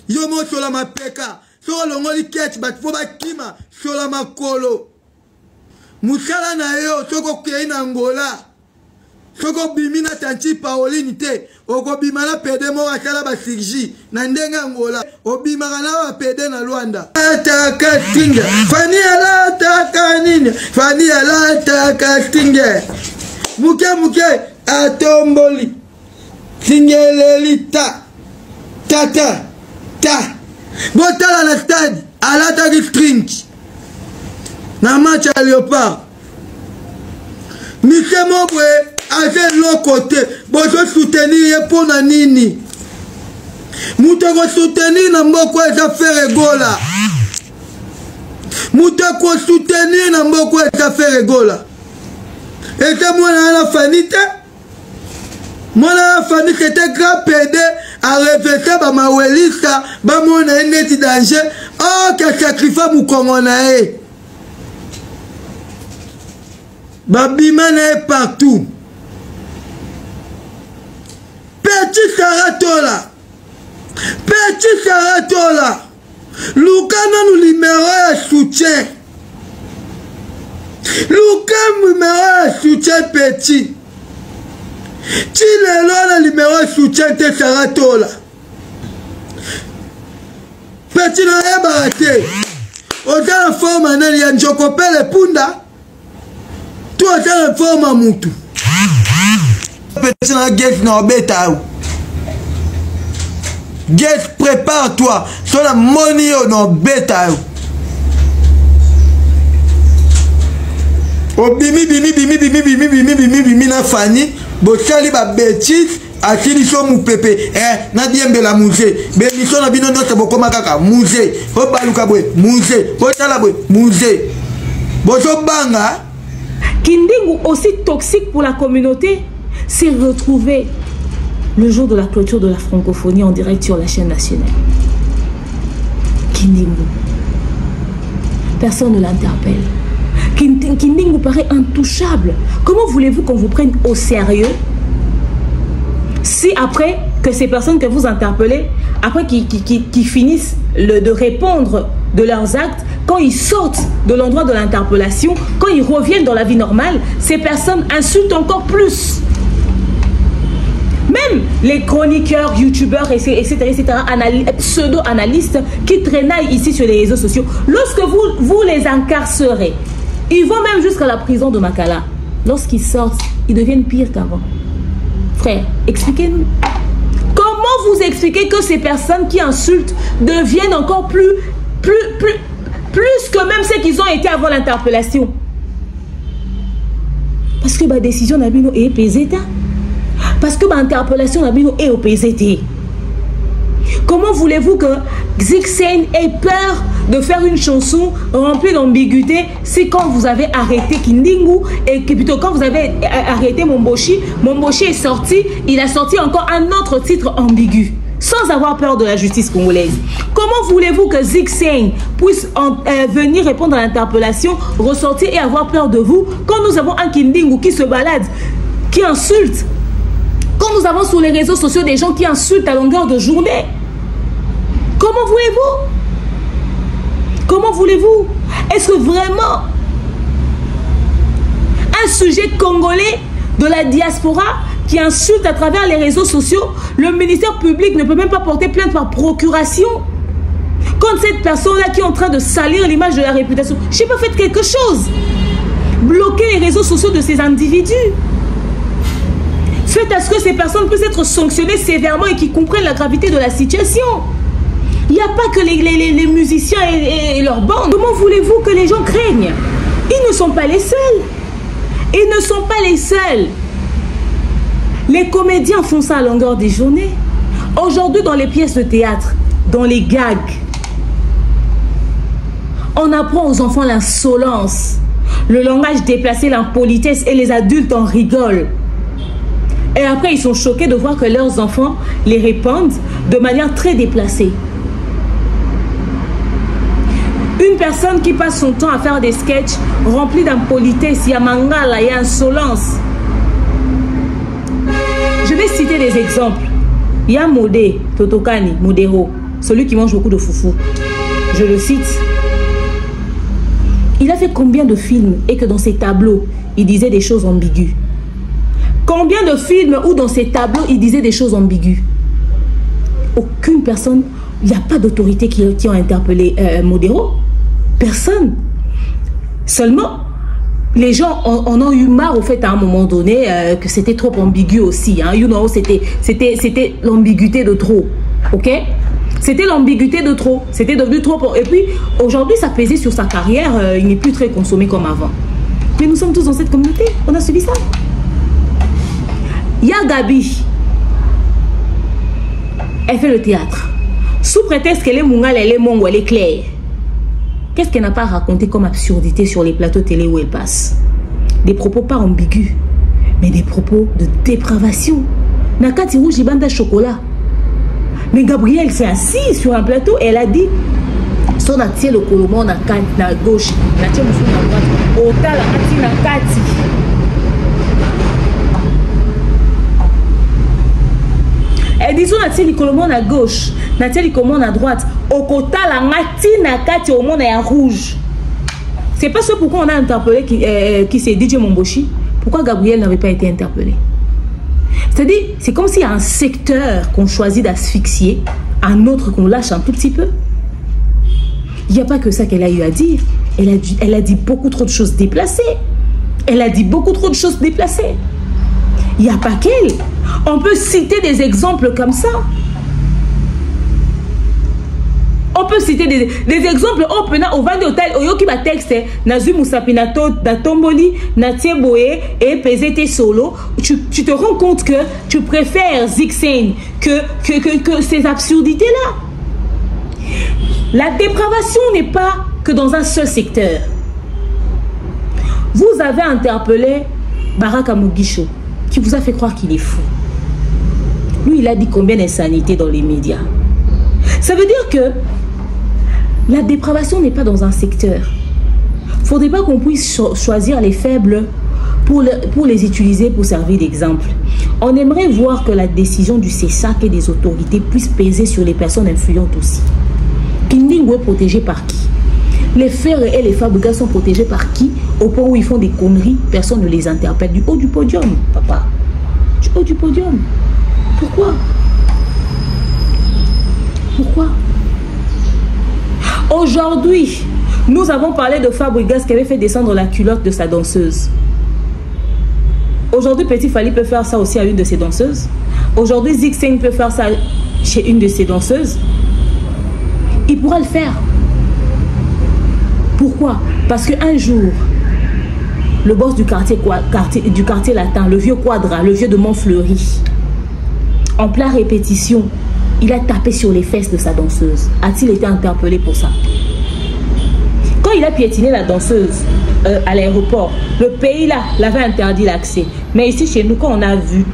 Yo mo sola mapeka. So longoli ketch bat fo ba kima sola makolo. Musala na yo soko kei na Angola. Soko bimina tanti Pauline te. Oko bimana pede mo akala ba sirji na ndenga Angola. Obimana na pede na Luanda. Ataka tinga. Fani ala ataka nini? Fani ala ataka tinga. Muke atomboli. Tingelelita. Tata. Ta. Botala na stade, alata ki drink. Na match à Léopard. Michel Mobwe a fait l'autre côté. Bozo soutenir pour na nini. Moutako soutenir na mboko eza faire gola. Moutako soutenir na mboko eza faire gola. Et que moi na fanite. Moi na fanite c'était grand PD. A répéter ba mawelisa ba mona neti danger oh que sacrifice mu Congo na e ba bimana partout petit Saratola Lucas nous numéro de soutien petit Chile là numéro soutien de Saratola. Petit na baraté. Autant forme anel ya njokopele punda. Toi autant forme mutu. Petit na guest na beta. Guest prépare-toi. Sur la money no beta. Bimi na Fanny. Bosali ba bêtise asili so mu pepe na diembe la musée be miso na bino ndoto bokoma kaka musée o baluka bwe musée botala bwe musée boso banga. Kindingu aussi toxique pour la communauté s'est retrouvé le jour de la clôture de la francophonie en direct sur la chaîne nationale. Kindingu, personne ne l'interpelle. Kindingu paraît intouchable. Comment voulez-vous qu'on vous prenne au sérieux si après que ces personnes que vous interpellez, après qui finissent de répondre de leurs actes, quand ils sortent de l'endroit de l'interpellation, quand ils reviennent dans la vie normale, ces personnes insultent encore plus. Même les chroniqueurs, youtubeurs, etc., pseudo-analystes qui traînaillent ici sur les réseaux sociaux, lorsque vous les incarcerez, ils vont même jusqu'à la prison de Makala. Lorsqu'ils sortent, ils deviennent pires qu'avant. Frère, expliquez-nous. Comment vous expliquez que ces personnes qui insultent deviennent encore plus que même ceux qu'ils ont été avant l'interpellation? Parce que la décision d'Abino est pesée. Parce que l'interpellation d'Abino est au PZT. Comment voulez-vous que Zixen ait peur de faire une chanson remplie d'ambiguïté si quand vous avez arrêté Kindingu et que plutôt quand vous avez arrêté Momboshi, Momboshi est sorti, il a sorti encore un autre titre ambigu sans avoir peur de la justice congolaise. Comment voulez-vous que Zixen puisse venir répondre à l'interpellation, ressortir et avoir peur de vous quand nous avons un Kindingu qui se balade, qui insulte, quand nous avons sur les réseaux sociaux des gens qui insultent à longueur de journée? Comment voulez-vous? Comment voulez-vous? Est-ce que vraiment un sujet congolais de la diaspora qui insulte à travers les réseaux sociaux, le ministère public ne peut même pas porter plainte par procuration contre cette personne-là qui est en train de salir l'image de la réputation? Je n'ai pas fait quelque chose. Bloquer les réseaux sociaux de ces individus. Faites à ce que ces personnes puissent être sanctionnées sévèrement et qu'ils comprennent la gravité de la situation. Il n'y a pas que les musiciens et leurs bandes. Comment voulez-vous que les gens craignent? Ils ne sont pas les seuls. Ils ne sont pas les seuls. Les comédiens font ça à longueur des journées. Aujourd'hui, dans les pièces de théâtre, dans les gags, on apprend aux enfants l'insolence, le langage déplacé, l'impolitesse, et les adultes en rigolent. Et après, ils sont choqués de voir que leurs enfants les répandent de manière très déplacée. Une personne qui passe son temps à faire des sketchs remplis d'impolitesse, il y a mangala, il y a insolence. Je vais citer des exemples. Il y a Modé, Totokani, Modero, celui qui mange beaucoup de foufou. Je le cite. Il a fait combien de films et que dans ses tableaux, il disait des choses ambiguës? Combien de films où dans ses tableaux, il disait des choses ambiguës? Aucune personne, il n'y a pas d'autorité qui ont interpellé Modero. Personne. Seulement, les gens en ont eu marre au fait à un moment donné que c'était trop ambigu aussi. Hein. You know, c'était l'ambiguïté de trop. Ok? C'était l'ambiguïté de trop. C'était devenu trop. Et puis, aujourd'hui, ça pesait sur sa carrière. Il n'est plus très consommé comme avant. Mais nous sommes tous dans cette communauté. On a subi ça. Il y a Gabi. Elle fait le théâtre. Sous prétexte qu'elle est Mungal, elle est Mongo, elle est claire. Qu'est-ce qu'elle n'a pas raconté comme absurdité sur les plateaux télé où elle passe? Des propos pas ambigus, mais des propos de dépravation. Nakati rouge, banda chocolat. Mais Gabrielle s'est assise sur un plateau et elle a dit son atie le colomon na gauche, natie musu na droite, otala ati na kati. Elle dit son atie le colomon à gauche, natie le colomon à droite, okotala ngati na kati au monde est rouge. C'est pas ce pourquoi on a interpellé qui c'est DJ Momboshi. Pourquoi Gabriel n'avait pas été interpellé? C'est-à-dire, c'est comme s'il y a un secteur qu'on choisit d'asphyxier, un autre qu'on lâche un tout petit peu. Il n'y a pas que ça qu'elle a eu à dire. Elle a dit beaucoup trop de choses déplacées. Elle a dit beaucoup trop de choses déplacées. Il n'y a pas qu'elle. On peut citer des exemples comme ça. On peut citer des exemples. On peut au vent d'hôtel, au qui va texte, Nazu Moussapinato, Datomboli, Natie Boé et PZT Solo. Tu te rends compte que tu préfères Zixen que ces absurdités-là. La dépravation n'est pas que dans un seul secteur. Vous avez interpellé Baraka Mugisho, qui vous a fait croire qu'il est fou. Lui, il a dit combien d'insanité dans les médias. Ça veut dire que la dépravation n'est pas dans un secteur. Il ne faudrait pas qu'on puisse choisir les faibles pour les utiliser pour servir d'exemple. On aimerait voir que la décision du CESAC et des autorités puisse peser sur les personnes influentes aussi. Kindingu est protégé par qui? Les frères et les Fabougas sont protégés par qui? Au point où ils font des conneries, personne ne les interpelle. Du haut du podium, papa. Du haut du podium. Pourquoi? Pourquoi? Aujourd'hui, nous avons parlé de Fabregas qui avait fait descendre la culotte de sa danseuse. Aujourd'hui, Petit Fally peut faire ça aussi à une de ses danseuses. Aujourd'hui, Zixen peut faire ça chez une de ses danseuses. Il pourra le faire. Pourquoi? Parce qu'un jour, le boss du quartier latin, le vieux Quadra, le vieux de Montfleury, en pleine répétition, il a tapé sur les fesses de sa danseuse. A-t-il été interpellé pour ça? Quand il a piétiné la danseuse à l'aéroport, le pays là l'avait interdit l'accès. Mais ici chez nous, quand on a vu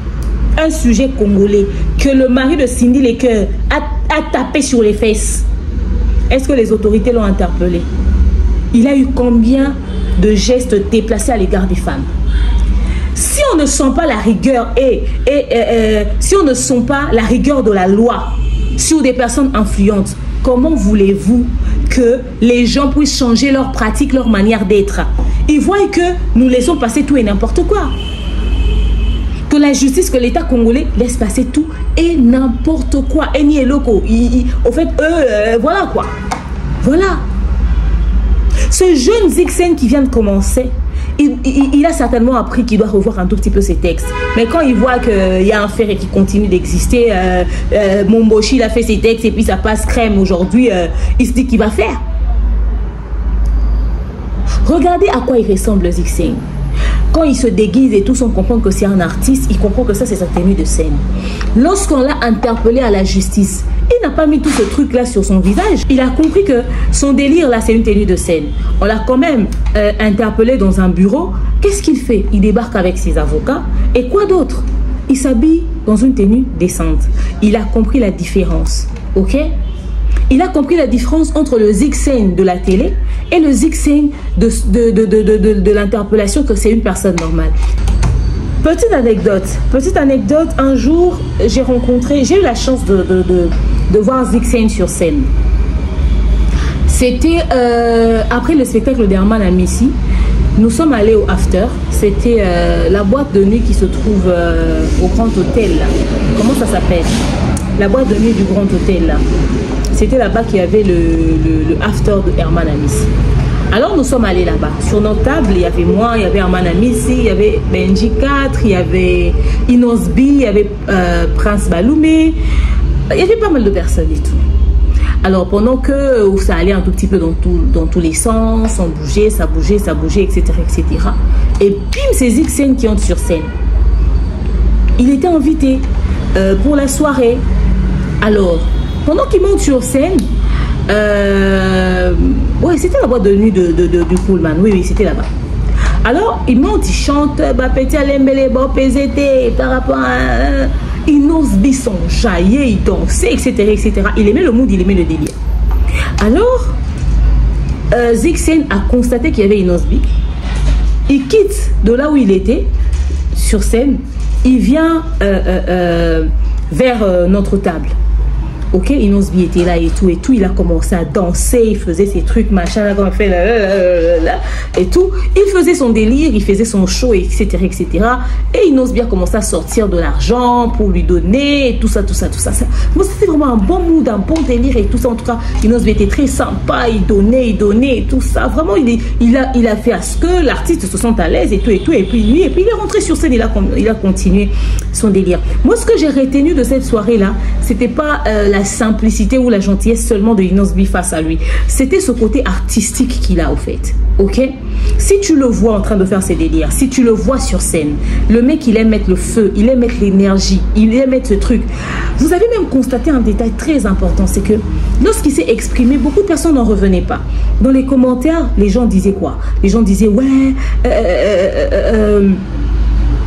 un sujet congolais que le mari de Cindy Lecoeur a tapé sur les fesses, est-ce que les autorités l'ont interpellé? Il a eu combien de gestes déplacés à l'égard des femmes? Si on ne sent pas la rigueur si on ne sent pas la rigueur de la loi sur des personnes influentes, comment voulez-vous que les gens puissent changer leurs pratiques, leur manière d'être? Ils voient que nous laissons passer tout et n'importe quoi. Que la justice, que l'État congolais laisse passer tout et n'importe quoi. Et ni loco. Au fait, voilà quoi. Voilà. Ce jeune Zixen qui vient de commencer, il a certainement appris qu'il doit revoir un tout petit peu ses textes. Mais quand il voit qu'il y a un ferret qui continue d'exister, Momboshi il a fait ses textes et puis ça passe crème aujourd'hui, il se dit qu'il va faire. Regardez à quoi il ressemble Zixen. Quand il se déguise et tout sans comprendre que c'est un artiste, il comprend que ça c'est sa tenue de scène. Lorsqu'on l'a interpellé à la justice, il n'a pas mis tout ce truc là sur son visage. Il a compris que son délire là c'est une tenue de scène. On l'a quand même interpellé dans un bureau. Qu'est-ce qu'il fait? Il débarque avec ses avocats. Et quoi d'autre? Il s'habille dans une tenue décente. Il a compris la différence. Ok? Il a compris la différence entre le Zixen de la télé et le Zixen de l'interpellation, que c'est une personne normale. Petite anecdote, un jour j'ai eu la chance de voir Zixen sur scène. C'était après le spectacle d'Herman Amissi. Nous sommes allés au After. C'était la boîte de nuit qui se trouve au Grand Hôtel là. Comment ça s'appelle? La boîte de nuit du Grand Hôtel là. C'était là-bas qu'il y avait le After de Herman Amissi. Alors nous sommes allés là-bas. Sur notre table, il y avait moi, il y avait Herman Amissi, il y avait Benji 4, il y avait Inosbi, il y avait Prince Baloumé. Il y avait pas mal de personnes et tout. Alors pendant que ça allait un tout petit peu dans tous les sens, on bougeait, ça bougeait, etc. etc. Et bim, c'est Zixen qui entre sur scène. Il était invité pour la soirée. Alors, pendant qu'il monte sur scène, ouais, c'était la boîte de nuit du Pullman. Oui, c'était là-bas. Alors, il monte, il chante, petit alembele, bon PZT, par rapport à Inosbi, son jaillet, il dansait, etc., etc. Il aimait le mood, il aimait le délire. Alors, Zixen a constaté qu'il y avait Inosbi. Il quitte de là où il était, sur scène, il vient vers notre table. Ok, Inosbi était là et tout, il a commencé à danser, il faisait ses trucs, machin, là, comme il fait là, et tout. Il faisait son délire, il faisait son show, etc., etc. Et Inosbi a commencé à sortir de l'argent pour lui donner, et tout ça. Moi, c'était vraiment un bon mood, un bon délire et tout ça. En tout cas, Inosbi était très sympa, il donnait et tout ça. Vraiment, il a fait à ce que l'artiste se sente à l'aise et tout. Et puis il est rentré sur scène, il a continué son délire. Moi, ce que j'ai retenu de cette soirée-là, c'était pas la simplicité ou la gentillesse seulement de Inosbi face à lui. C'était ce côté artistique qu'il a au fait. Ok? Si tu le vois en train de faire ses délires, si tu le vois sur scène, le mec il aime mettre le feu, il aime mettre l'énergie, il aime mettre ce truc. Vous avez même constaté un détail très important, c'est que lorsqu'il s'est exprimé, beaucoup de personnes n'en revenaient pas. Dans les commentaires, les gens disaient quoi? Les gens disaient ouais,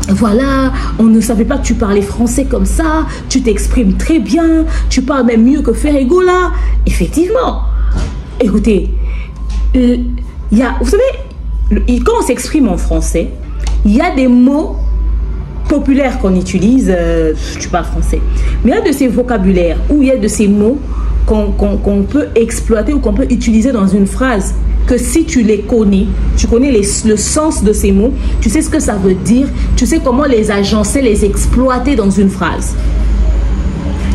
voilà, on ne savait pas que tu parlais français comme ça, tu t'exprimes très bien, tu parles même mieux que Ferrego là. Effectivement. Écoutez, vous savez, quand on s'exprime en français, il y a des mots populaires qu'on utilise, tu parles français, mais il y a de ces vocabulaires ou il y a de ces mots qu'on peut exploiter ou qu'on peut utiliser dans une phrase, que si tu les connais, tu connais le sens de ces mots, tu sais ce que ça veut dire, tu sais comment les agencer, les exploiter dans une phrase.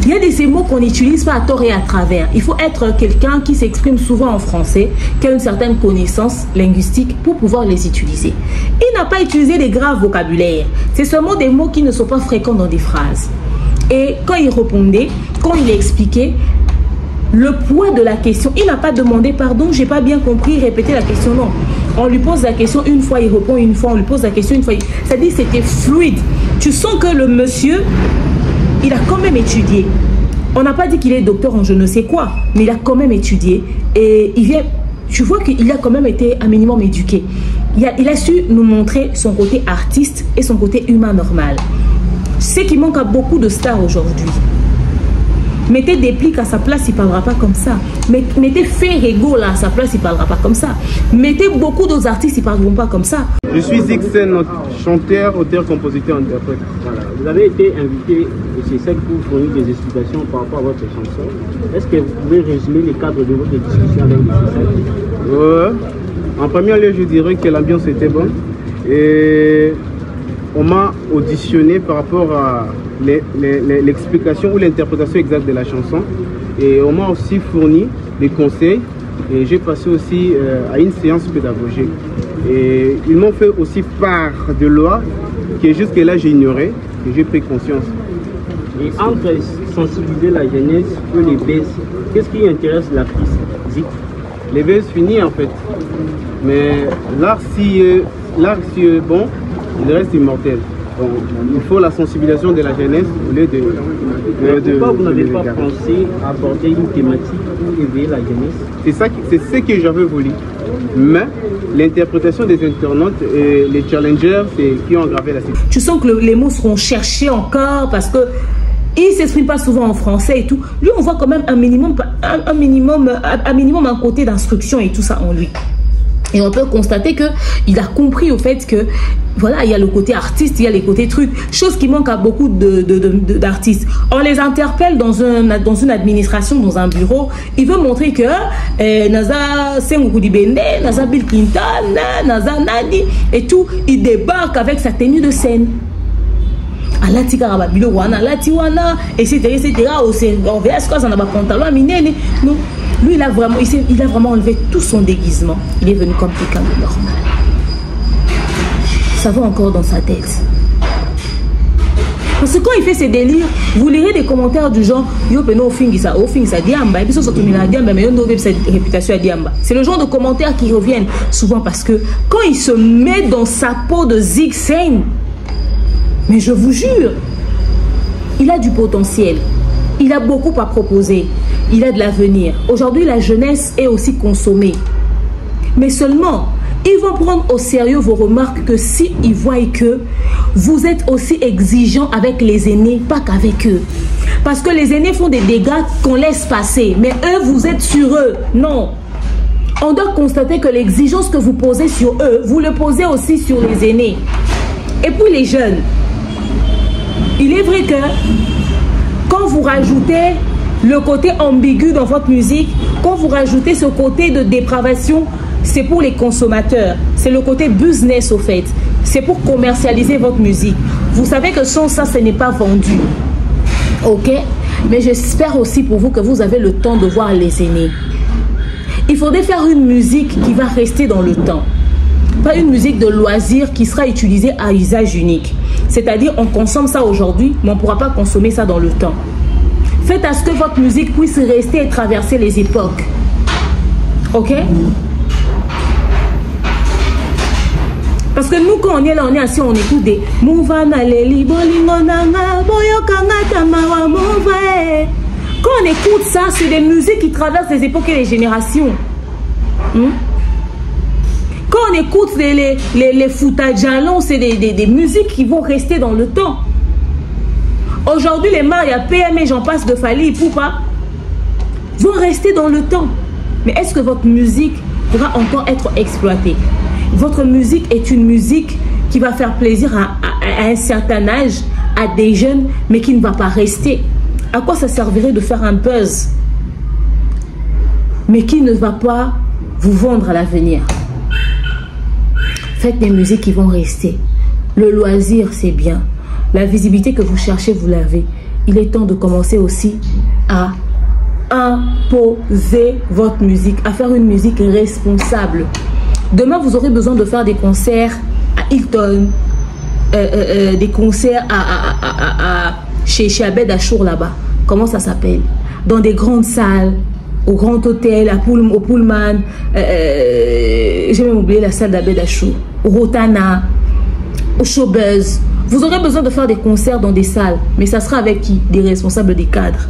Il y a de ces mots qu'on n'utilise pas à tort et à travers. Il faut être quelqu'un qui s'exprime souvent en français, qui a une certaine connaissance linguistique pour pouvoir les utiliser. Il n'a pas utilisé des graves vocabulaires. C'est seulement des mots qui ne sont pas fréquents dans des phrases. Et quand il répondait, quand il expliquait, le poids de la question, il n'a pas demandé pardon, j'ai pas bien compris, répéter la question, non. On lui pose la question une fois, il répond une fois, on lui pose la question une fois. C'est-à-dire c'était fluide. Tu sens que le monsieur, il a quand même étudié. On n'a pas dit qu'il est docteur en je ne sais quoi, mais il a quand même étudié et il vient, tu vois qu'il a quand même été un minimum éduqué. Il a su nous montrer son côté artiste et son côté humain normal. C'est qui manque à beaucoup de stars aujourd'hui. Mettez des plics à sa place, il ne parlera pas comme ça. Mettez Ferrego là à sa place, il ne parlera pas comme ça. Mettez beaucoup d'autres artistes, ils ne parleront pas comme ça. Je suis Zixen, chanteur, auteur, compositeur, interprète. Voilà. Vous avez été invité chez Sec pour fournir des explications par rapport à votre chanson. Est-ce que vous pouvez résumer les cadres de votre discussion avec les Sec? En premier lieu, je dirais que l'ambiance était bonne. Et on m'a auditionné par rapport à l'explication ou l'interprétation exacte de la chanson. Et on m'a aussi fourni des conseils. Et j'ai passé aussi à une séance pédagogique. Et ils m'ont fait aussi part de lois que jusque-là j'ignorais et j'ai pris conscience. Et entre sensibiliser la jeunesse et les baisses, qu'est-ce qui intéresse l'artiste? Les baisses finis en fait. Mais l'art si bon, il reste immortel. Bon, il faut la sensibilisation de la jeunesse au lieu de... Pourquoi vous n'avez pas pensé à aborder une thématique pour éveiller la jeunesse? C'est ce que j'avais voulu. Mais l'interprétation des internautes et les challengers, c'est qui ont aggravé la situation. Tu sens que les mots seront cherchés encore parce que il ne s'exprime pas souvent en français et tout. Lui, on voit quand même un minimum un côté d'instruction et tout ça en lui. Et on peut constater qu'il a compris au fait que, voilà, il y a le côté artiste, il y a les côtés trucs, chose qui manque à beaucoup d'artistes. On les interpelle dans une administration, dans un bureau, il veut montrer que Naza Sengoukudibende, Naza Bill Clinton, Naza Nadi, et tout, il débarque avec sa tenue de scène. Alati karababilo wana, alati wana, etc. On verra ce qu'on a pantalon à minene. Non. Lui, il a vraiment enlevé tout son déguisement. Il est venu comme quelqu'un de normal. Ça va encore dans sa tête. Parce que quand il fait ses délires, vous lirez des commentaires du genre Yo peno ofingisa diamba et puis surtout mina diamba mais on cette réputation à diamba. C'est le genre de commentaires qui reviennent souvent parce que quand il se met dans sa peau de Zixen, mais je vous jure, il a du potentiel. Il a beaucoup à proposer. Il a de l'avenir. Aujourd'hui, la jeunesse est aussi consommée. Mais seulement, ils vont prendre au sérieux vos remarques que si ils voient que vous êtes aussi exigeant avec les aînés, pas qu'avec eux. Parce que les aînés font des dégâts qu'on laisse passer. Mais eux, vous êtes sur eux. Non. On doit constater que l'exigence que vous posez sur eux, vous le posez aussi sur les aînés. Et puis les jeunes. Il est vrai que quand vous rajoutez le côté ambigu dans votre musique, quand vous rajoutez ce côté de dépravation, c'est pour les consommateurs. C'est le côté business au fait. C'est pour commercialiser votre musique. Vous savez que sans ça, ce n'est pas vendu. Ok? Mais j'espère aussi pour vous que vous avez le temps de voir les aînés. Il faudrait faire une musique qui va rester dans le temps. Pas une musique de loisir qui sera utilisée à usage unique. C'est-à-dire, on consomme ça aujourd'hui, mais on ne pourra pas consommer ça dans le temps. Faites à ce que votre musique puisse rester et traverser les époques. Ok? Parce que nous, quand on est là, on est assis, on écoute des quand on écoute ça, c'est des musiques qui traversent les époques et les générations. Quand on écoute les Fouta-Djalon, c'est des musiques qui vont rester dans le temps. Aujourd'hui, les Maria PM et j'en passe de Fali et Poupa vont rester dans le temps. Mais est-ce que votre musique pourra encore être exploitée? Votre musique est une musique qui va faire plaisir à un certain âge, à des jeunes, mais qui ne va pas rester. À quoi ça servirait de faire un buzz, mais qui ne va pas vous vendre à l'avenir? Faites des musiques qui vont rester. Le loisir, c'est bien. La visibilité que vous cherchez, vous l'avez. Il est temps de commencer aussi à imposer votre musique, à faire une musique responsable. Demain, vous aurez besoin de faire des concerts à Hilton, des concerts chez Abed Achour là-bas. Comment ça s'appelle? Dans des grandes salles, au Grand Hôtel, au Pullman. J'ai même oublié la salle d'Abed Achour. Au Rotana, au Showbuzz. Vous aurez besoin de faire des concerts dans des salles, mais ça sera avec qui? Des responsables, des cadres.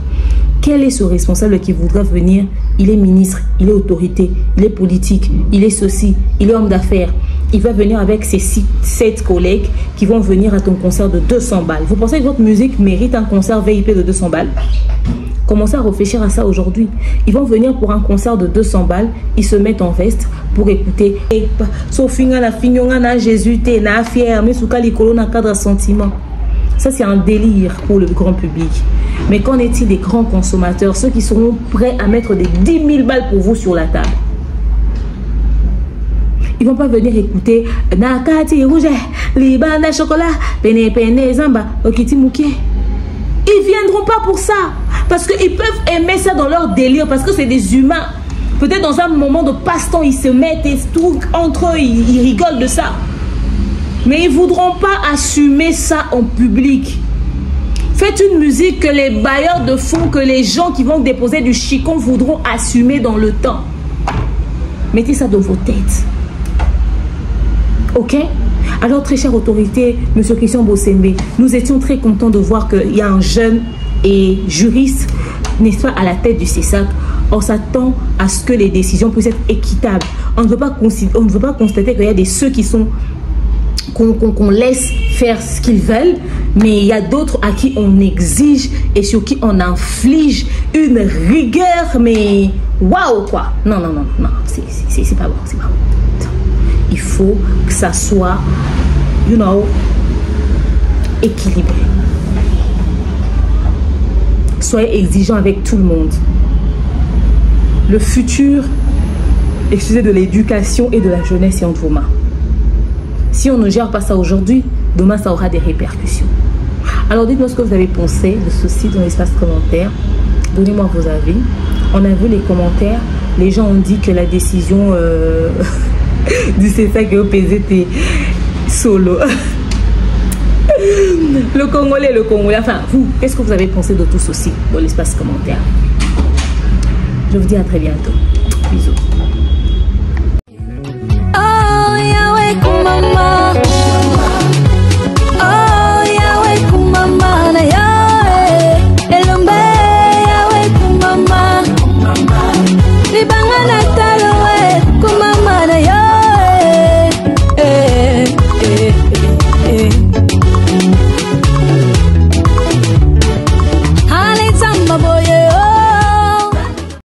Quel est ce responsable qui voudrait venir? Il est ministre, il est autorité, il est politique, il est ceci, il est homme d'affaires. Il va venir avec ses 7 collègues qui vont venir à ton concert de 200 balles. Vous pensez que votre musique mérite un concert VIP de 200 balles? Commencez à réfléchir à ça aujourd'hui. Ils vont venir pour un concert de 200 balles. Ils se mettent en veste pour écouter. Jésus, na fier, mais sous cadre sentiment. Ça, c'est un délire pour le grand public. Mais qu'en est-il des grands consommateurs, ceux qui seront prêts à mettre des 10 000 balles pour vous sur la table? Ils ne vont pas venir écouter Nakati Rouge, Libana Chocolat, Pene Pene Zamba, Okiti Mouké. Ils ne viendront pas pour ça. Parce qu'ils peuvent aimer ça dans leur délire. Parce que c'est des humains. Peut-être dans un moment de passe-temps, ils se mettent et tout entre eux, ils rigolent de ça. Mais ils ne voudront pas assumer ça en public. Faites une musique que les bailleurs de fonds, que les gens qui vont déposer du chicon voudront assumer dans le temps. Mettez ça dans vos têtes. Ok? Alors, très chère autorité, M. Christian Bossembe, nous étions très contents de voir qu'il y a un jeune et juriste, n'est-ce pas, à la tête du CESAC. On s'attend à ce que les décisions puissent être équitables. On ne veut pas constater qu'il y a des ceux qui sont qu'on laisse faire ce qu'ils veulent, mais il y a d'autres à qui on exige et sur qui on inflige une rigueur, mais waouh quoi. Non, c'est pas bon, c'est pas bon. Il faut que ça soit, you know, équilibré. Soyez exigeants avec tout le monde. Le futur, excusez, de l'éducation et de la jeunesse est entre vos mains. Si on ne gère pas ça aujourd'hui, demain ça aura des répercussions. Alors dites-moi ce que vous avez pensé de ceci dans l'espace commentaire. Donnez-moi vos avis. On a vu les commentaires. Les gens ont dit que la décision du CESAC et OPZ était solo. Le Congolais, enfin vous, qu'est-ce que vous avez pensé de tout ceci dans l'espace commentaire? Je vous dis à très bientôt. Bisous. Oh, Yahweh,